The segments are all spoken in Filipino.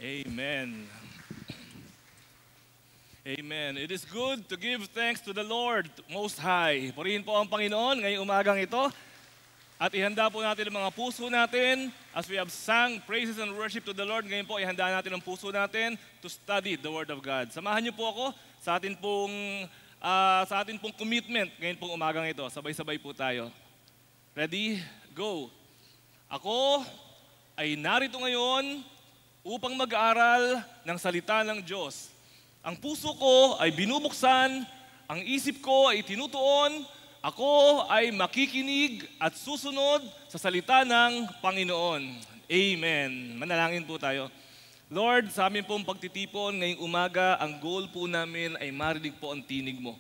Amen. Amen. It is good to give thanks to the Lord Most High. Purihin po ang Panginoon ngayong umagang ito. At ihanda po natin ang mga puso natin as we have sung praises and worship to the Lord. Ngayon po, ihanda natin ang puso natin to study the Word of God. Samahan niyo po ako sa atin pong commitment ngayon pong umagang ito. Sabay-sabay po tayo. Ready? Go! Ako ay narito ngayon upang mag-aaral ng salita ng Diyos. Ang puso ko ay binubuksan, ang isip ko ay tinutuon, ako ay makikinig at susunod sa salita ng Panginoon. Amen. Manalangin po tayo. Lord, sa amin pong pagtitipon ngayong umaga, ang goal po namin ay marinig po ang tinig mo.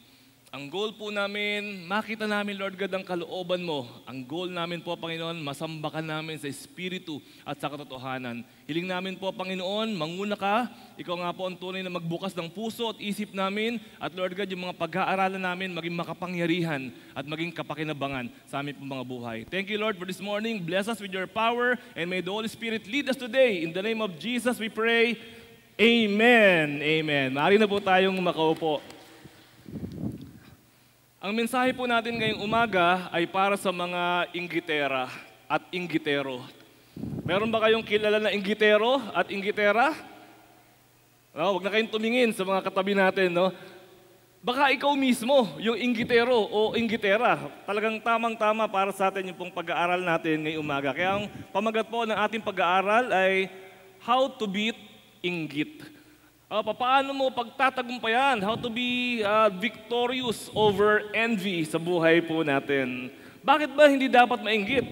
Ang goal po namin, makita namin, Lord God, ang kalooban mo. Ang goal namin po, Panginoon, masambakan namin sa Espiritu at sa katotohanan. Hiling namin po, Panginoon, manguna ka. Ikaw nga po ang tunay na magbukas ng puso at isip namin. At Lord God, yung mga pag-aaralan namin maging makapangyarihan at maging kapakinabangan sa aming pong mga buhay. Thank you, Lord, for this morning. Bless us with your power and may the Holy Spirit lead us today. In the name of Jesus, we pray. Amen. Amen. Maaari na po tayong makaupo. Ang mensahe po natin ngayong umaga ay para sa mga inggitera at inggitero. Meron ba kayong kilala na inggitero at inggitera? Huwag na kayong tumingin sa mga katabi natin. No? Baka ikaw mismo yung inggitero o inggitera. Talagang tamang-tama para sa atin yung pong pag-aaral natin ngayong umaga. Kaya ang pamagat po ng ating pag-aaral ay How to Beat Inggit. Paano mo pagtatagumpayan? How to be victorious over envy sa buhay po natin. Bakit ba hindi dapat mainggit?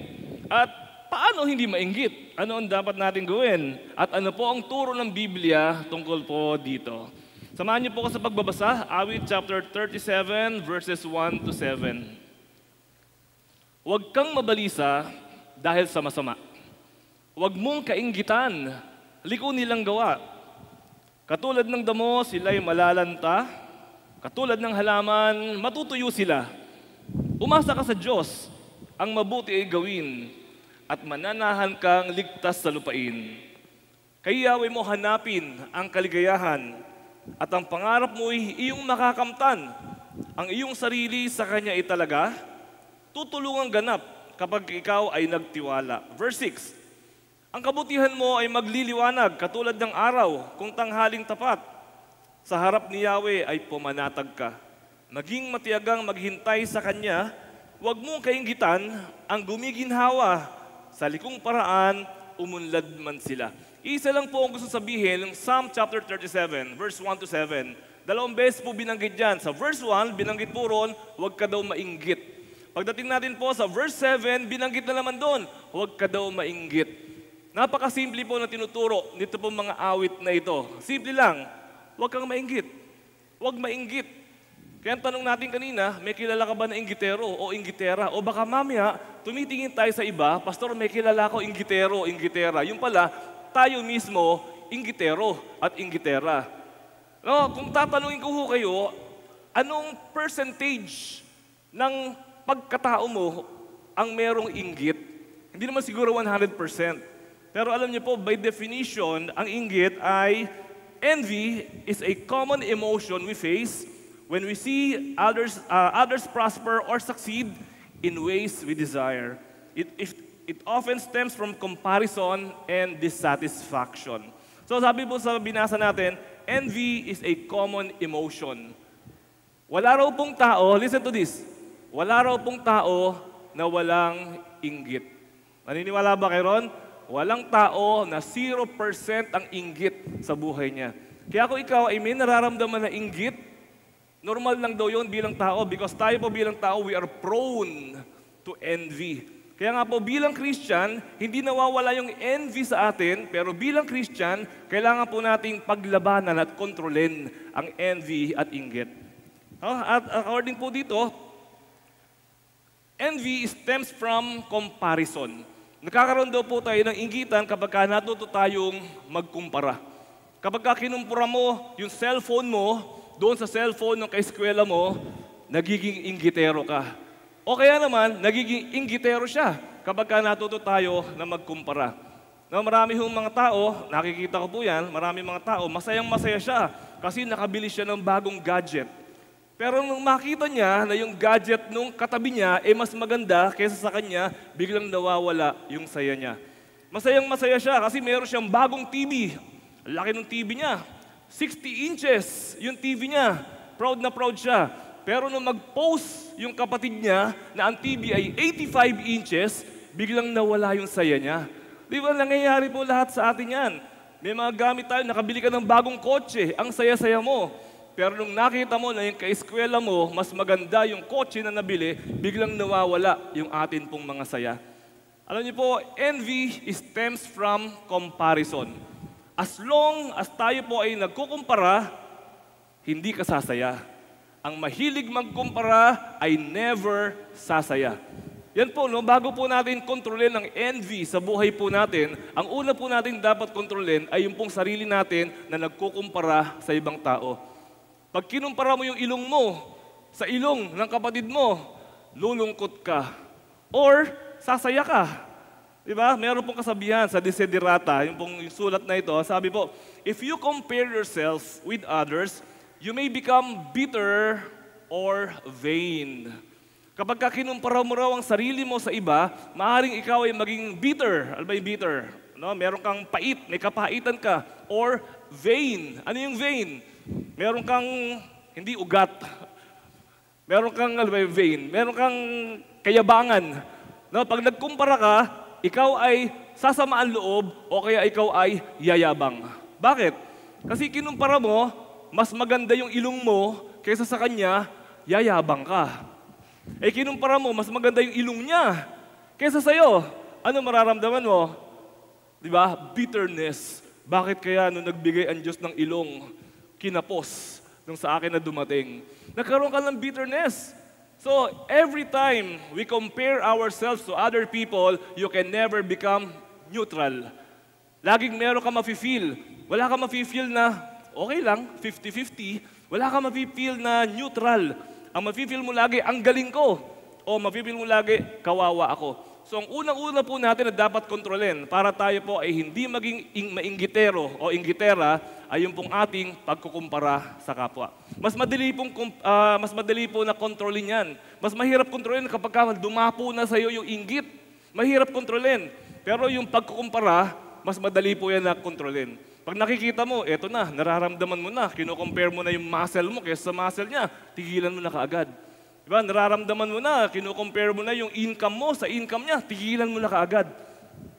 At paano hindi mainggit? Ano ang dapat natin gawin? At ano po ang turo ng Biblia tungkol po dito? Samahan niyo po ako sa pagbabasa, Awit chapter 37 verses 1 to 7. Huwag kang mabalisa dahil sa masama. Huwag mong kainggitan, liko nilang gawa. Katulad ng damo, sila'y malalanta. Katulad ng halaman, matutuyo sila. Umasa ka sa Diyos, ang mabuti ay gawin, at mananahan kang ligtas sa lupain. Kay Yahweh mo hanapin ang kaligayahan, at ang pangarap mo ay iyong makakamtan. Ang iyong sarili sa Kanya italaga, tutulungang ganap kapag ikaw ay nagtiwala. Verse 6. Ang kabutihan mo ay magliliwanag katulad ng araw kung tanghaling tapat. Sa harap ni Yahweh ay pumanatag ka. Maging matiyagang maghintay sa Kanya, huwag mong kainggitan ang gumiginhawa. Sa likong paraan, umunlad man sila. Isa lang po ang gusto sabihin ng Psalm chapter 37, verse 1 to 7. Dalawang beses po binanggit dyan. Sa verse 1, binanggit po ron, huwag ka daw mainggit. Pagdating natin po sa verse 7, binanggit na naman doon, huwag ka daw mainggit. Napakasimple po na tinuturo nito po mga awit na ito. Simple lang, huwag kang mainggit. Huwag mainggit. Kaya ang tanong natin kanina, may kilala ka ba na inggitero o inggitera? O baka mamaya, tumitingin tayo sa iba, Pastor, may kilala ko inggitero, inggitera. Yung pala, tayo mismo, inggitero at inggitera. No, kung tatanungin ko kayo, anong percentage ng pagkatao mo ang merong inggit? Hindi naman siguro 100%. Pero alam niyo po, by definition, ang inggit ay envy is a common emotion we face when we see others prosper or succeed in ways we desire. It often stems from comparison and dissatisfaction. So sabi po sa binasa natin, envy is a common emotion. Wala raw pong tao, listen to this, wala raw pong tao na walang inggit. Naniniwala ba kayo ron? Walang tao na 0% ang inggit sa buhay niya. Kaya kung ikaw ay may nararamdaman na inggit, normal lang daw yun bilang tao because tayo po bilang tao, we are prone to envy. Kaya nga po bilang Christian, hindi nawawala yung envy sa atin, pero bilang Christian, kailangan po nating paglabanan at kontrolin ang envy at inggit. At according po dito, envy stems from comparison. Nakakaroon daw po tayo ng inggitan kapag natuto tayong magkumpara. Kapag kinumpura mo yung cellphone mo, doon sa cellphone ng kaeskwela mo, nagiging inggitero ka. O kaya naman, nagiging inggitero siya kapag natuto tayo na magkumpara. No, marami hong mga tao, nakikita ko po yan, marami mga tao, masayang-masaya siya kasi nakabili siya ng bagong gadget. Pero nung makita niya na yung gadget nung katabi niya mas maganda kaysa sa kanya, biglang nawawala yung saya niya. Masayang-masaya siya kasi meron siyang bagong TV. Laki ng TV niya. 60 inches yung TV niya. Proud na proud siya. Pero nung mag-post yung kapatid niya na ang TV ay 85 inches, biglang nawala yung saya niya. Di ba, nangyayari po lahat sa atin yan. May mga gamit tayo, nakabili ka ng bagong kotse, ang saya-saya mo. Pero nung nakita mo na yung kaeskwela mo, mas maganda yung kotse na nabili, biglang nawawala yung atin pong mga saya. Alam niyo po, envy stems from comparison. As long as tayo po ay nagkukumpara, hindi ka sasaya. Ang mahilig magkumpara ay never sasaya. Yan po, no? Bago po natin kontrolin ang envy sa buhay po natin, ang una po natin dapat kontrolin ay yung pong sarili natin na nagkukumpara sa ibang tao. Pag kinumpara mo yung ilong mo sa ilong ng kapatid mo, lulungkot ka. Or, sasaya ka. Diba? Meron pong kasabihan sa Desiderata, yung pong yung sulat na ito, sabi po, if you compare yourself with others, you may become bitter or vain. Kapag kinumpara mo raw ang sarili mo sa iba, maaaring ikaw ay maging bitter. Ano ba yung bitter? No? Meron kang pait, may kapaitan ka. Or vain. Ano yung vain? Meron kang hindi ugat. Meron kang, ano ba yung vain? Meron kang kayabangan. No? Pag nagkumpara ka, ikaw ay sasamaan loob o kaya ikaw ay yayabang. Bakit? Kasi kinumpara mo, mas maganda yung ilong mo kaysa sa kanya, yayabang ka. Kinumpara mo, mas maganda yung ilong niya kaysa sa'yo. Ano mararamdaman mo? Diba? Bitterness. Bakit kaya nung nagbigay ang Diyos ng ilong, kinapos nung sa akin na dumating? Nagkaroon ka ng bitterness. So, every time we compare ourselves to other people, you can never become neutral. Laging meron ka mafe-feel. Wala ka mafe-feel na okay lang, 50-50. Wala ka mafe-feel na neutral. Ang mafe-feel mo lagi, ang galing ko. O mafe-feel mo lagi, kawawa ako. So ang unang-una po natin na dapat kontrolin para tayo po ay hindi maging mainggitero o inggitera ay yung pong ating pagkukumpara sa kapwa. Mas madali po na kontrolin yan. Mas mahirap kontrolin kapag dumapo na sa iyo yung inggit. Mahirap kontrolin. Pero yung pagkukumpara, mas madali po yan na kontrolin. Pag nakikita mo, eto na, nararamdaman mo na, kinukompare mo na yung muscle mo kaysa sa muscle niya, tigilan mo na kaagad. Diba? Nararamdaman mo na, kinukompare mo na yung income mo sa income niya, tigilan mo na kaagad.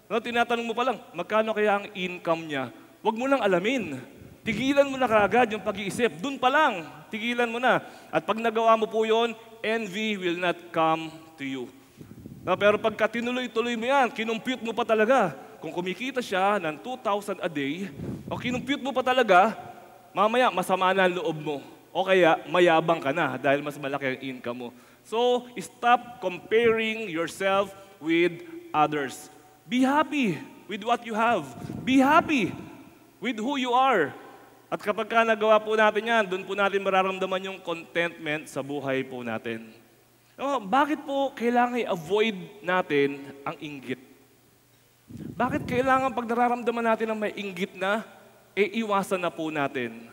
No, tinatanong mo pa lang, magkano kaya ang income niya? Huwag mo lang alamin. Tigilan mo na kaagad yung pag-iisip. Doon pa lang, tigilan mo na. At pag nagawa mo po yun, envy will not come to you. No, pero pagka tinuloy-tuloy mo yan, kinumpute mo pa talaga. Kung kumikita siya ng 2,000 a day, o kinumpute mo pa talaga, mamaya masama na ang loob mo. O kaya mayabang ka na dahil mas malaki ang income mo. So, stop comparing yourself with others. Be happy with what you have. Be happy with who you are. At kapag nagawa po natin yan, doon po natin mararamdaman yung contentment sa buhay po natin. Bakit po kailangan i-avoid natin ang inggit? Bakit kailangan pag nararamdaman natin ang may inggit na, iwasan na po natin?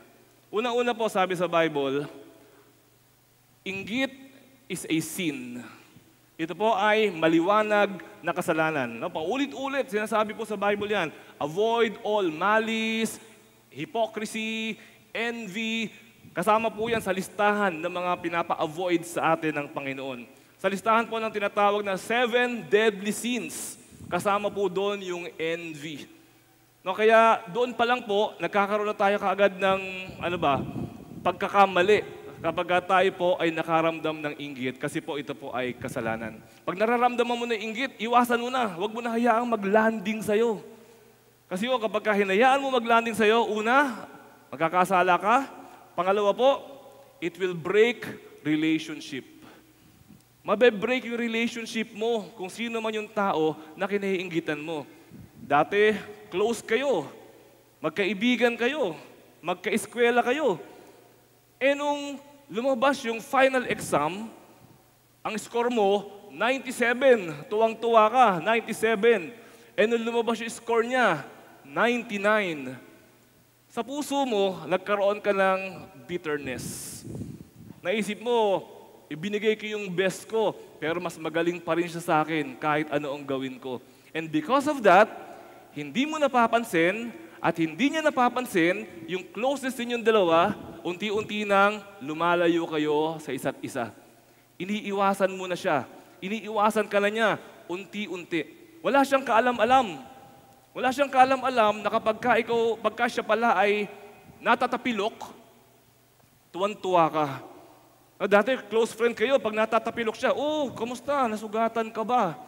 Una-una po sabi sa Bible, inggit is a sin. Ito po ay maliwanag na kasalanan. No, paulit-ulit, sinasabi po sa Bible yan, avoid all malice, hypocrisy, envy. Kasama po yan sa listahan ng mga pinapa-avoid sa atin ng Panginoon. Sa listahan po ng tinatawag na 7 deadly sins. Kasama po doon yung envy. No, kaya doon pa lang po, nagkakaroon na tayo kaagad ng pagkakamali kapag tayo po ay nakaramdam ng inggit kasi po ito po ay kasalanan. Pag nararamdaman mo na inggit, iwasan mo na. Huwag mo na hayaang mag-landing sa'yo. Kasi kapag hinayaan mo mag-landing sa'yo, una, magkakasala ka. Pangalawa po, it will break relationship. Mabe-break yung relationship mo kung sino man yung tao na kinahiinggitan mo. Dati, close kayo, magkaibigan kayo, magkaeskwela kayo. Nung lumabas yung final exam, ang score mo, 97. Tuwang-tuwa ka, 97. And nung lumabas yung score niya, 99. Sa puso mo, nagkaroon ka ng bitterness. Naisip mo, ibinigay ko yung best ko, pero mas magaling pa rin siya sa akin kahit ano ang gawin ko. And because of that, hindi mo napapansin at hindi niya napapansin yung closeness ninyong dalawa, unti-unti nang lumalayo kayo sa isa't isa. Iniiwasan mo na siya. Iniiwasan ka na niya, unti-unti. Wala siyang kaalam-alam. Wala siyang kaalam-alam na pagka siya pala ay natatapilok, tuwan-tuwa ka. Dati, close friend kayo, pag natatapilok siya, oh, kamusta? Nasugatan ka ba?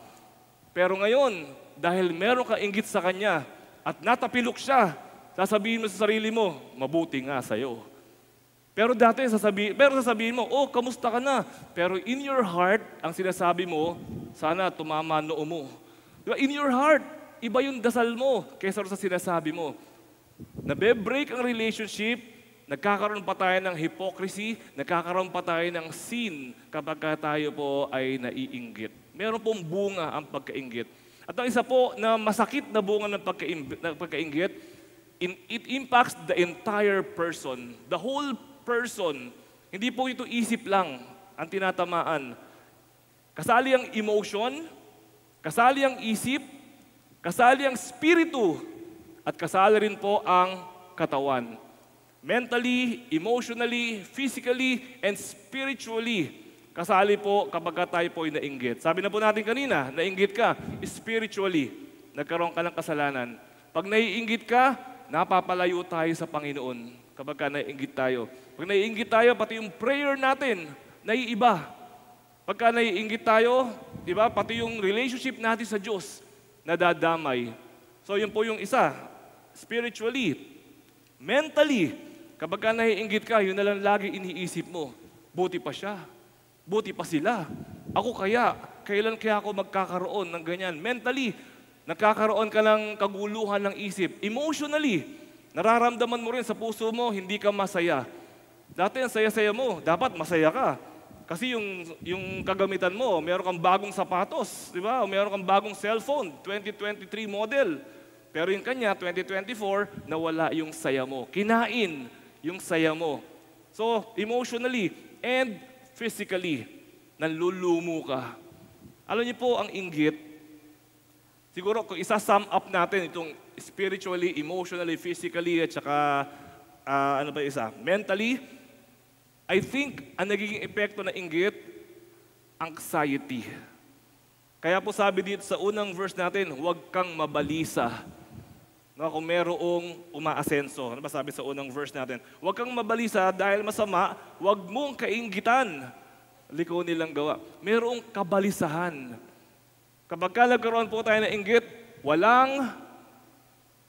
Pero ngayon, dahil meron ka inggit sa kanya at natapilok siya, sasabihin mo sa sarili mo, mabuti nga sa'yo. Pero dati, sasabihin mo, oh, kamusta ka na? Pero in your heart, ang sinasabi mo, sana tumama noo mo. Diba? In your heart, iba yung dasal mo kaysa sa sinasabi mo. Nabe-break ang relationship, nagkakaroon pa tayo ng hypocrisy, nagkakaroon pa tayo ng sin kapag tayo po ay naiinggit. Meron pong bunga ang pagkainggit. At ang isa po na masakit na bunga ng pagkainggit, it impacts the entire person, the whole person. Hindi po ito isip lang ang tinatamaan. Kasali ang emotion, kasali ang isip, kasali ang spiritu, at kasali rin po ang katawan. Mentally, emotionally, physically, and spiritually, kasali po kapag tayo po ay nainggit. Sabi na po natin kanina, nainggit ka, spiritually, nagkaroon ka ng kasalanan. Pag naiinggit ka, napapalayo tayo sa Panginoon kapag naiinggit tayo. Pag naiinggit tayo, pati yung prayer natin, naiiba. Pagka naiinggit tayo, diba, pati yung relationship natin sa Diyos, nadadamay. So yun po yung isa. Spiritually, mentally, kapag ka naiinggit ka, yun na lang lagi iniisip mo. Buti pa siya. Buti pa sila. Ako kailan kaya ako magkakaroon ng ganyan? Mentally, nagkakaroon ka ng kaguluhan ng isip. Emotionally, nararamdaman mo rin sa puso mo, hindi ka masaya. Dati ang saya-saya mo, dapat masaya ka. Kasi yung kagamitan mo, meron kang bagong sapatos, di ba? O meron kang bagong cellphone, 2023 model. Pero yung kanya, 2024, nawala yung saya mo. Kinain yung saya mo. So, emotionally and physically, nanlulumo ka. Alam niyo po, ang inggit, siguro kung isa-sum up natin itong spiritually, emotionally, physically, at saka, mentally, I think ang nagiging epekto ng inggit, anxiety. Kaya po sabi dito sa unang verse natin, huwag kang mabalisa. No, kung merong umaasenso. Ano ba sabi sa unang verse natin? Huwag kang mabalisa dahil masama, huwag mong kainggitan. Liko nilang gawa. Merong kabalisahan. Kapag nagkaroon po tayo ng inggit, walang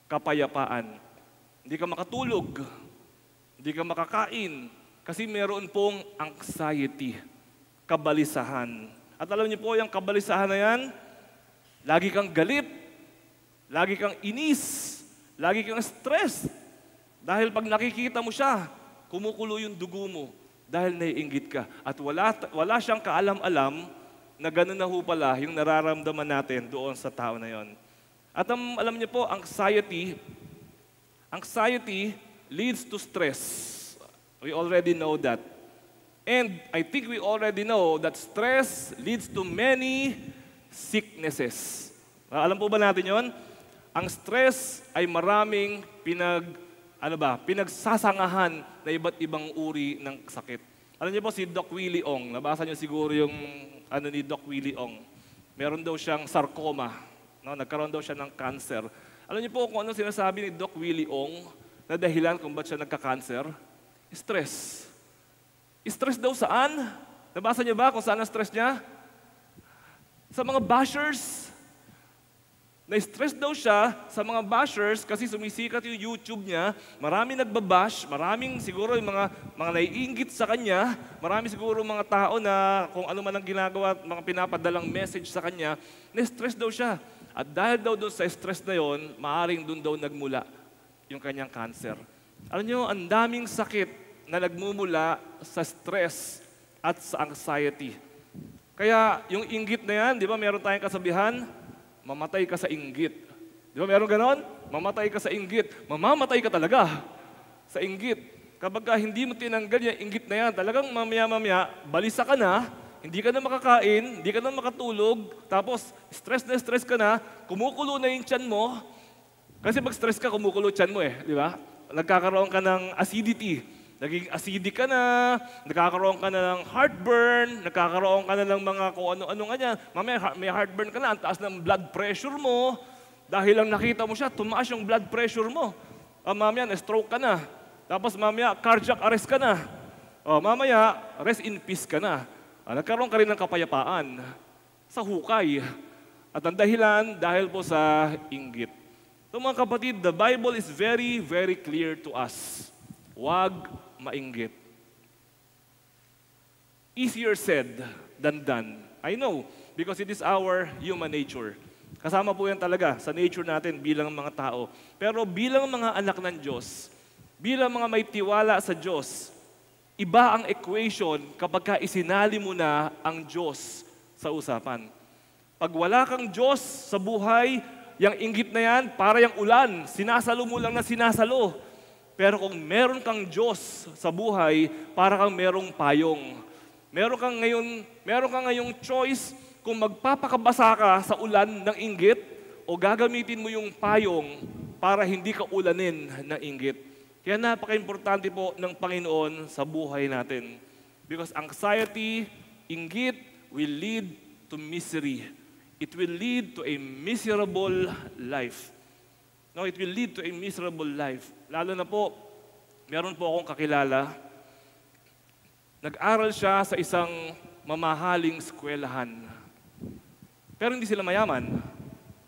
kapayapaan. Hindi ka makatulog. Hindi ka makakain. Kasi meron pong anxiety, kabalisahan. At alam niyo po, yung kabalisahan na yan, lagi kang galit, lagi kang inis, lagi kang stress. Dahil pag nakikita mo siya, kumukulo yung dugo mo dahil naiinggit ka. At wala siyang kaalam-alam na gano'n na ho pala yung nararamdaman natin doon sa tao na yon. At alam niyo po, anxiety leads to stress. We already know that. And I think we already know that stress leads to many sicknesses. Alam po ba natin yon? Ang stress ay maraming pinagsasangahan na iba't ibang uri ng sakit. Alam niyo po si Doc Willie Ong, nabasa niyo siguro yung ni Doc Willie Ong. Meron daw siyang sarcoma. No? Nagkaroon daw siya ng cancer. Alam niyo po kung ano sinasabi ni Doc Willie Ong na dahilan kung ba't siya nagka-cancer? Stress. Stress daw saan? Nabasa niyo ba kung saan ang stress niya? Sa mga bashers. Na-stress daw siya sa mga bashers kasi sumisikat yung YouTube niya, marami nagbabash, maraming siguro yung mga naiinggit sa kanya, marami siguro mga tao na kung ano man ang ginagawa, mga pinapadalang message sa kanya, na-stress daw siya. At dahil daw doon sa stress na yon, maaaring doon daw nagmula yung kanyang cancer. Alam niyo, ang daming sakit na nagmumula sa stress at sa anxiety. Kaya yung inggit na yan, di ba meron tayong kasabihan, mamatay ka sa inggit. Di ba meron ganon? Mamatay ka sa inggit. Mamamatay ka talaga sa inggit. Kapag hindi mo tinanggal yung inggit na yan, talagang mamaya-mamaya, balisa ka na, hindi ka na makakain, hindi ka na makatulog, tapos stress ka na, kumukulo na yung tiyan mo. Kasi pag stress ka, kumukulo tiyan mo di ba? Nagkakaroon ka ng acidity. Naging acidic ka na, nagkakaroon ka na ng heartburn, nagkakaroon ka na ng mga kung ano-ano nga yan. Mamaya may heartburn ka na, ang taas ng blood pressure mo. Dahil lang nakita mo siya, tumaas yung blood pressure mo. Mamaya, na-stroke ka na. Tapos mamaya, cardiac arrest ka na. Mamaya, rest in peace ka na. Nagkaroon ka rin ng kapayapaan sa hukay. At ang dahilan, dahil po sa inggit. So mga kapatid, the Bible is very, very clear to us. Huwag mainggit. Easier said than done. I know, because it is our human nature. Kasama po yan talaga sa nature natin bilang mga tao. Pero bilang mga anak ng Diyos, bilang mga may tiwala sa Diyos, iba ang equation kapag isinali mo na ang Diyos sa usapan. Pag wala kang Diyos sa buhay, yung inggit na yan, para yung ulan, sinasalo mo lang na sinasalo. Pero kung meron kang Diyos sa buhay, para kang merong payong. Meron kang ngayong choice kung magpapakabasa ka sa ulan ng inggit o gagamitin mo yung payong para hindi ka ulanin ng inggit. Kaya napaka-importante po ng Panginoon sa buhay natin. Because anxiety, inggit, will lead to misery. It will lead to a miserable life. No, it will lead to a miserable life. Lalo na po, meron po akong kakilala. Nag-aral siya sa isang mamahaling eskwelahan. Pero hindi sila mayaman.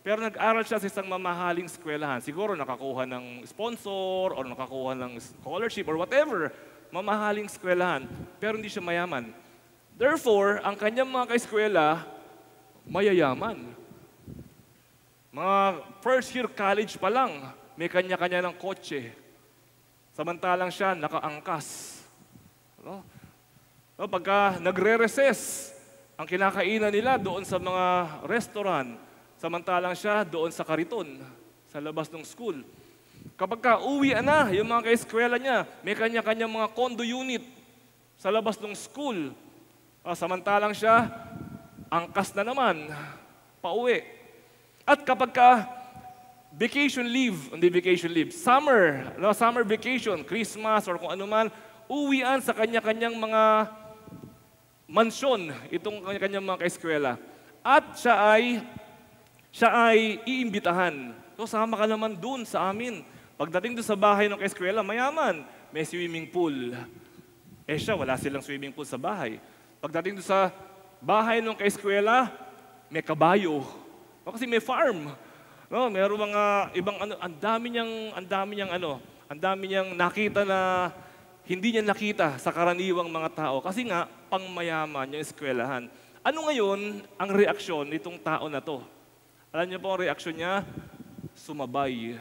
Pero nag-aral siya sa isang mamahaling eskwelahan. Siguro nakakuha ng sponsor or nakakuha ng scholarship or whatever. Mamahaling eskwelahan. Pero hindi siya mayaman. Therefore, ang kanyang mga kaeskwela, mayayaman. Mga first year college pa lang, may kanya-kanya ng kotse. Samantalang siya nakaangkas. No? No, pagka nagre-recess, ang kinakainan nila doon sa mga restaurant, samantalang siya doon sa kariton, sa labas ng school. Kapag uwi na, yung mga kaeskwela niya, may kanya-kanyang mga condo unit sa labas ng school. Samantalang siya, angkas na naman, pauwi. At kapag vacation leave, summer vacation, Christmas or kung ano man, uwian sa kanya-kanyang mga mansyon, itong kanya-kanyang mga kaeskwela. At siya ay iimbitahan. So sama ka naman dun sa amin. Pagdating doon sa bahay ng kaeskwela, mayaman, may swimming pool. Siya, wala silang swimming pool sa bahay. Pagdating doon sa bahay ng kaeskwela, may kabayo. Kasi may farm. No, meron mga ibang ang dami niyang nakita na hindi niya nakita sa karaniwang mga tao. Kasi nga, pangmayaman yung eskwelahan. Ano ngayon ang reaksyon nitong tao na to? Alam niyo po ang reaksyon niya? Sumabay.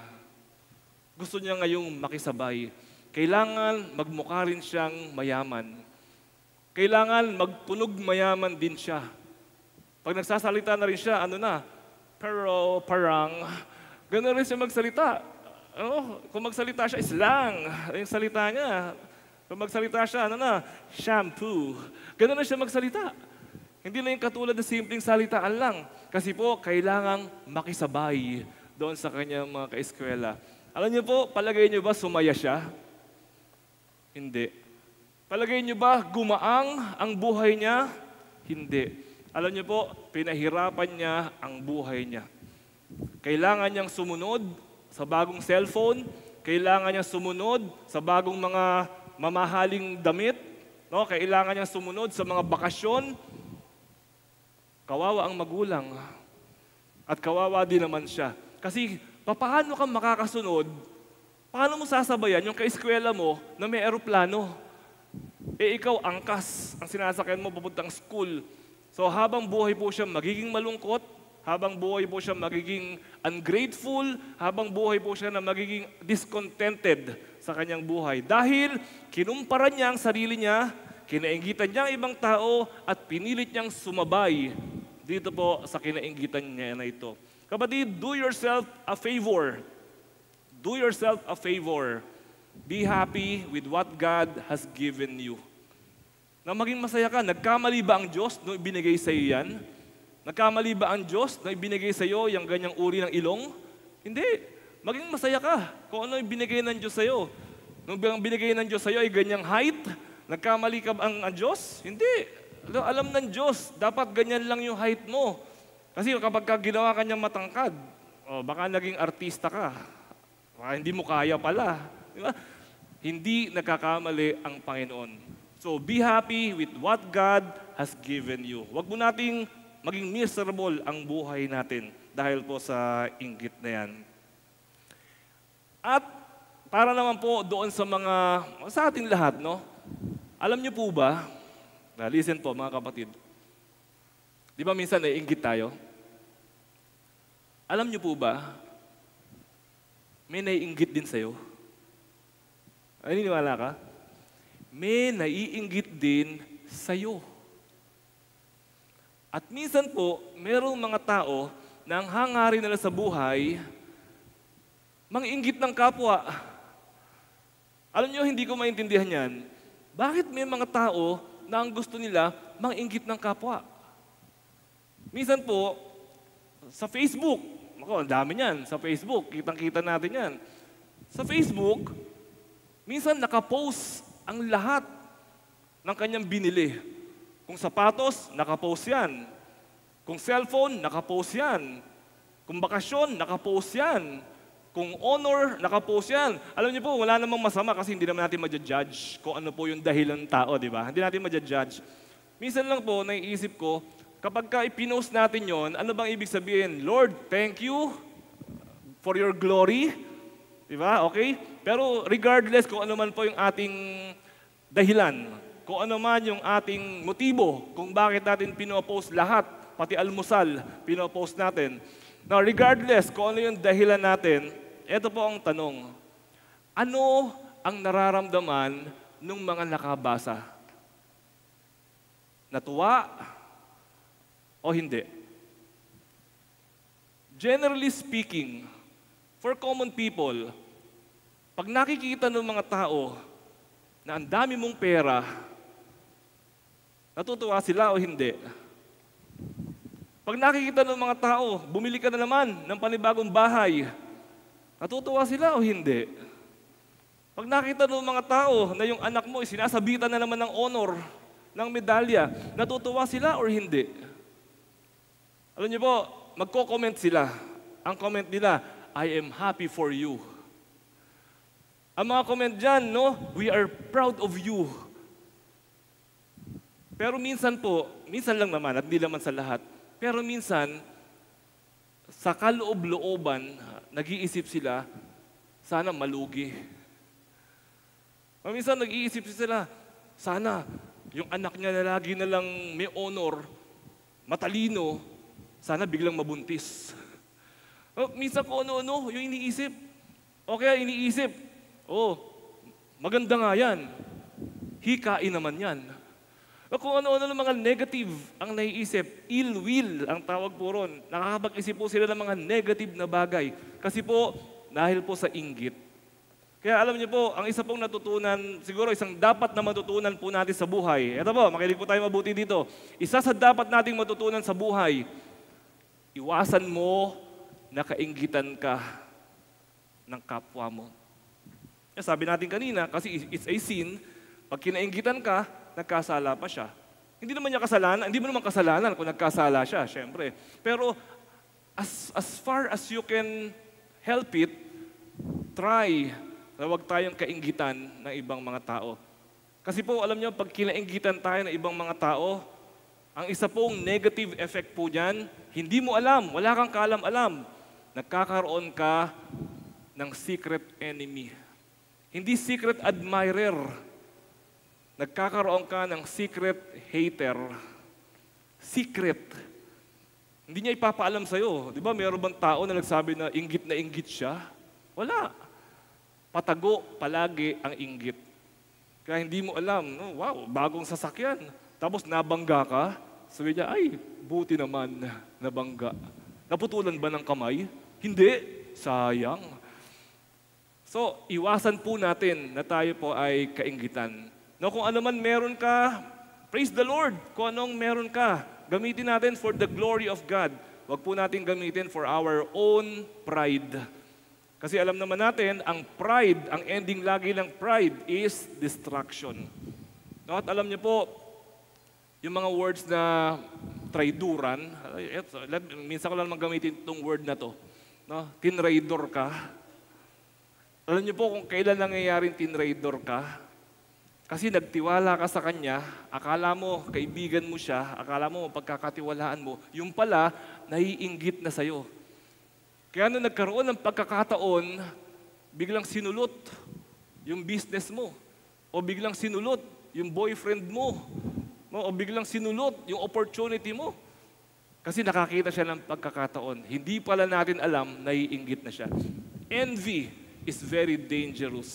Gusto niya ngayong makisabay. Kailangan magmukha rin siyang mayaman. Kailangan magpunog mayaman din siya. Pag nagsasalita na rin siya, pero parang, gano'n rin siya magsalita. Kung magsalita siya, slang. Yung salita niya. Kung magsalita siya, shampoo. Gano'n na siya magsalita. Hindi na yung katulad na simpleng salitaan lang. Kasi po, kailangang makisabay doon sa kanyang mga kaeskwela. Alam niyo po, palagay niyo ba sumaya siya? Hindi. Palagay niyo ba gumaang ang buhay niya? Hindi. Alam niyo po, pinahirapan niya ang buhay niya. Kailangan niyang sumunod sa bagong cellphone, kailangan niyang sumunod sa bagong mga mamahaling damit, no? Kailangan niyang sumunod sa mga bakasyon. Kawawa ang magulang. At kawawa din naman siya. Kasi paano ka makakasunod? Paano mo sasabayan yung kaeskwela mo na may eroplano? Ikaw angkas ang sinasakyan mo papuntang school. So habang buhay po siya magiging malungkot, habang buhay po siya magiging ungrateful, habang buhay po siya na magiging discontented sa kanyang buhay. Dahil kinumpara niya ang sarili niya, kinainggitan niya ang ibang tao, at pinilit niyang sumabay dito po sa kinainggitan niya na ito. Kapatid, do yourself a favor. Do yourself a favor. Be happy with what God has given you. Na maging masaya ka. Nagkamali ba ang Diyos nung ibinigay sa iyo yan? Nagkamali ba ang Diyos na ibinigay sa iyo yung ganyang uri ng ilong? Hindi. Maging masaya ka kung ano yung binigay ng Diyos sa iyo. Nung binigay ng Diyos sa iyo ay ganyang height, nagkamali ka ba ang Diyos? Hindi. Alam ng Diyos, dapat ganyan lang yung height mo. Kasi kapag ginawa ka niyang matangkad, baka naging artista ka. Baka hindi mo kaya pala. Di ba? Hindi nagkakamali ang Panginoon. So be happy with what God has given you. Huwag mo nating maging miserable ang buhay natin dahil po sa inggit na yan. At para naman po doon sa ating lahat, no? Alam niyo po ba, listen po mga kapatid, di ba minsan naiinggit tayo? Alam niyo po ba, may naiinggit din sa'yo? Ay, niniwala ka? May naiinggit din sa'yo. At minsan po, merong mga tao na ang hangarin nila sa buhay, manginggit ng kapwa. Alam niyo, hindi ko maintindihan yan. Bakit may mga tao na ang gusto nila manginggit ng kapwa? Minsan po, sa Facebook, ang dami niyan, sa Facebook, kitang-kita natin yan. Sa Facebook, minsan nakapost ang lahat ng kanyang binili. Kung sapatos, nakapost yan. Kung cellphone, nakapost yan. Kung bakasyon, nakapost yan. Kung honor, nakapost yan. Alam niyo po, wala namang masama kasi hindi naman natin ma-judge kung ano po yung dahilan ng tao, di ba? Hindi natin ma-judge. Minsan lang po, naiisip ko, kapag ipinost natin yon, ano bang ibig sabihin? Lord, thank you for your glory. Di ba? Okay? Pero regardless kung ano man po yung ating dahilan, kung ano man yung ating motibo, kung bakit natin pinopost lahat, pati almusal, pinopost natin. Now, regardless kung ano yung dahilan natin, ito po ang tanong. Ano ang nararamdaman ng mga nakabasa? Natuwa o hindi? Generally speaking, for common people, pag nakikita ng mga tao na ang dami mong pera, natutuwa sila o hindi? Pag nakikita ng mga tao, bumili ka na naman ng panibagong bahay, natutuwa sila o hindi? Pag nakita ng mga tao na yung anak mo sinasabitan na naman ng honor, ng medalya, natutuwa sila o hindi? Alam niyo po, magko-comment sila. Ang comment nila, I am happy for you. Ang mga comment dyan, no? We are proud of you. Pero minsan po, minsan lang naman at hindi naman sa lahat, pero minsan, sa kaloob-looban, nag-iisip sila, sana malugi. Minsan nag-iisip sila, sana yung anak niya na lagi na lang may honor, matalino, sana biglang mabuntis. Minsan ko ano-ano yung iniisip. O kaya iniisip, maganda nga yan. Hikain naman yan. Kung ano-ano ng mga negative ang naiisip, ill will ang tawag po ron. Nakakapag-isip po sila ng mga negative na bagay. Kasi po, dahil po sa inggit. Kaya alam niyo po, ang isa pong natutunan, siguro isang dapat na matutunan po natin sa buhay. Ito po, makinig po tayo mabuti dito. Isa sa dapat nating matutunan sa buhay, iwasan mo na kainggitan ka ng kapwa mo. Sabi natin kanina, kasi it's a sin, pag kinainggitan ka, nagkasala pa siya. Hindi naman niya kasalanan, hindi mo naman kasalanan kung nagkasala siya, syempre. Pero as far as you can help it, try na huwag tayong kainggitan ng ibang mga tao. Kasi po, alam niyo, pag kinainggitan tayo ng ibang mga tao, ang isa pong negative effect po dyan, hindi mo alam, wala kang kaalam-alam, nagkakaroon ka ng secret enemy. Hindi secret admirer, nagkakaroon ka ng secret hater. Secret. Hindi niya ipapaalam sa'yo. Di ba, mayroon bang tao na nagsabi na inggit siya? Wala. Patago palagi ang inggit. Kaya hindi mo alam, no? Wow, bagong sasakyan. Tapos nabangga ka, sabi niya, ay, buti naman nabangga. Naputulan ba ng kamay? Hindi. Sayang. So, iwasan po natin na tayo po ay kainggitan. No, kung ano man meron ka, praise the Lord. Kung anong meron ka, gamitin natin for the glory of God. Huwag po natin gamitin for our own pride. Kasi alam naman natin, ang pride, ang ending lagi ng pride is destruction. No, at alam niyo po, yung mga words na traiduran, minsan ko lang gamitin itong word na to. No? Tinraidor ka. Alam niyo po kung kailan nangyayaring tinraidor ka? Kasi nagtiwala ka sa kanya, akala mo kaibigan mo siya, akala mo pagkakatiwalaan mo, yung pala, naiinggit na sa'yo. Kaya nung nagkaroon ng pagkakataon, biglang sinulot yung business mo, o biglang sinulot yung boyfriend mo, o biglang sinulot yung opportunity mo. Kasi nakakita siya ng pagkakataon. Hindi pala natin alam, naiinggit na siya. Envy is very dangerous.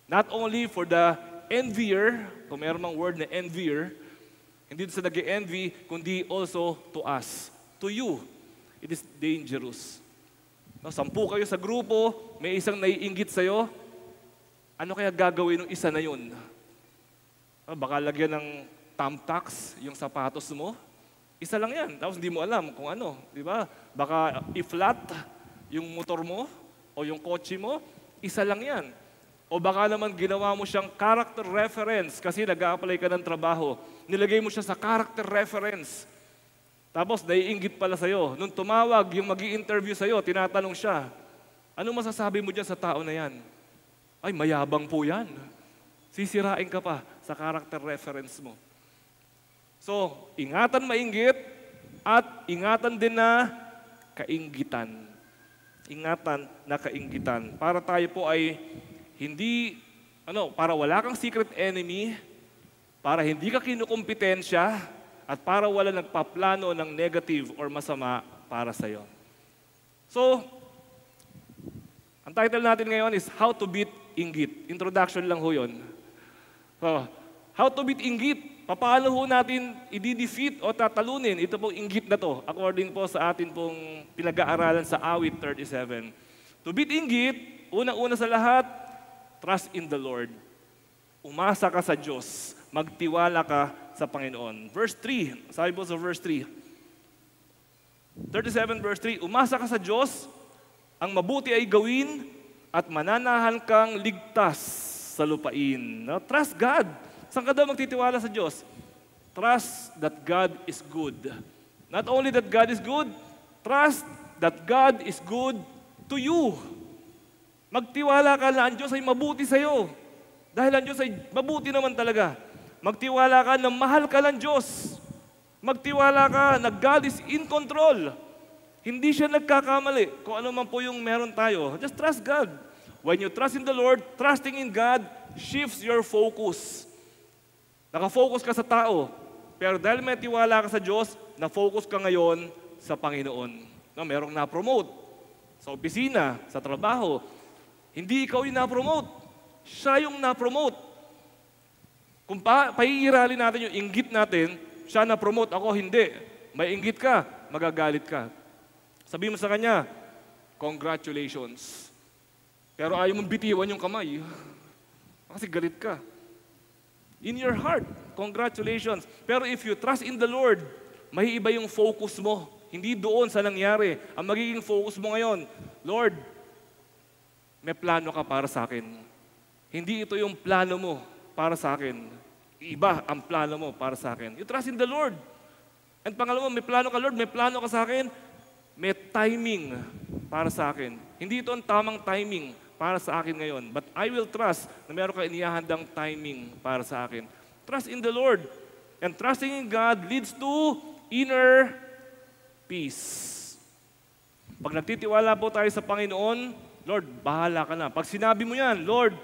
Not only for the envier, kung mayroon mang word na envier, hindi sa nag-envy, kundi also to us. To you, it is dangerous. No, 10 kayo sa grupo, may isang naiinggit sa'yo, ano kaya gagawin ng isa na yun? Baka lagyan ng thumbtacks yung sapatos mo. Isa lang yan, tapos hindi mo alam kung ano. Di ba? Baka i-flat yung motor mo o yung kotse mo, isa lang yan. O baka naman ginawa mo siyang character reference kasi nag-a-apply ka ng trabaho. Nilagay mo siya sa character reference. Tapos naiinggit pala sa'yo. Nung tumawag yung mag-i-interview sa'yo, tinatanong siya, ano masasabi mo dyan sa tao na yan? Ay, mayabang po yan. Sisirain ka pa sa character reference mo. So, ingatan mainggit at ingatan din na kainggitan. Ingatan na kainggitan. Para tayo po ay hindi, para wala kang secret enemy, para hindi ka kinukumpetensya, at para wala nagpaplano ng negative or masama para sa'yo. So, ang title natin ngayon is How to Beat Inggit. Introduction lang ho yun. So, how to beat inggit? Paano ho natin i-defeat o tatalunin ito pong inggit na to according po sa atin pong pinag-aaralan sa Awit 37. To beat inggit, unang-una sa lahat, trust in the Lord. Umasa ka sa Diyos. Magtiwala ka sa Panginoon. Verse 3, sabi po sa verse 3. 37 verse 3, umasa ka sa Diyos, ang mabuti ay gawin, at mananahan kang ligtas sa lupain. No? Trust God. Saan ka daw magtitiwala sa Diyos? Trust that God is good. Not only that God is good, trust that God is good to you. Magtiwala ka na ang Diyos ay mabuti sa iyo. Dahil ang Diyos ay mabuti naman talaga. Magtiwala ka na mahal ka ng Diyos. Magtiwala ka na God is in control. Hindi siya nagkakamali. Kung ano man po yung meron tayo, just trust God. When you trust in the Lord, trusting in God shifts your focus. Nakafocus ka sa tao. Pero dahil may tiwala ka sa Diyos, na-focus ka ngayon sa Panginoon. No, merong na-promote sa opisina, sa trabaho. Hindi ikaw yung na-promote. Siya yung na-promote. Kung paiiralin natin yung inggit natin, siya na-promote, ako hindi. May inggit ka, magagalit ka. Sabi mo sa kanya, congratulations. Pero ayaw mong bitiwan yung kamay. Kasi galit ka. In your heart, congratulations. Pero if you trust in the Lord, may iba yung focus mo. Hindi doon sa nangyari. Ang magiging focus mo ngayon, Lord, may plano ka para sa akin. Hindi ito yung plano mo para sa akin. Iba ang plano mo para sa akin. You trust in the Lord. And pangalawa, may plano ka, Lord, may plano ka sa akin, may timing para sa akin. Hindi ito ang tamang timing para sa akin ngayon. But I will trust na meron ka inihahandang timing para sa akin. Trust in the Lord. And trusting in God leads to inner peace. Pag nagtitiwala po tayo sa Panginoon, Lord, bahala ka na. Pag sinabi mo yan, Lord,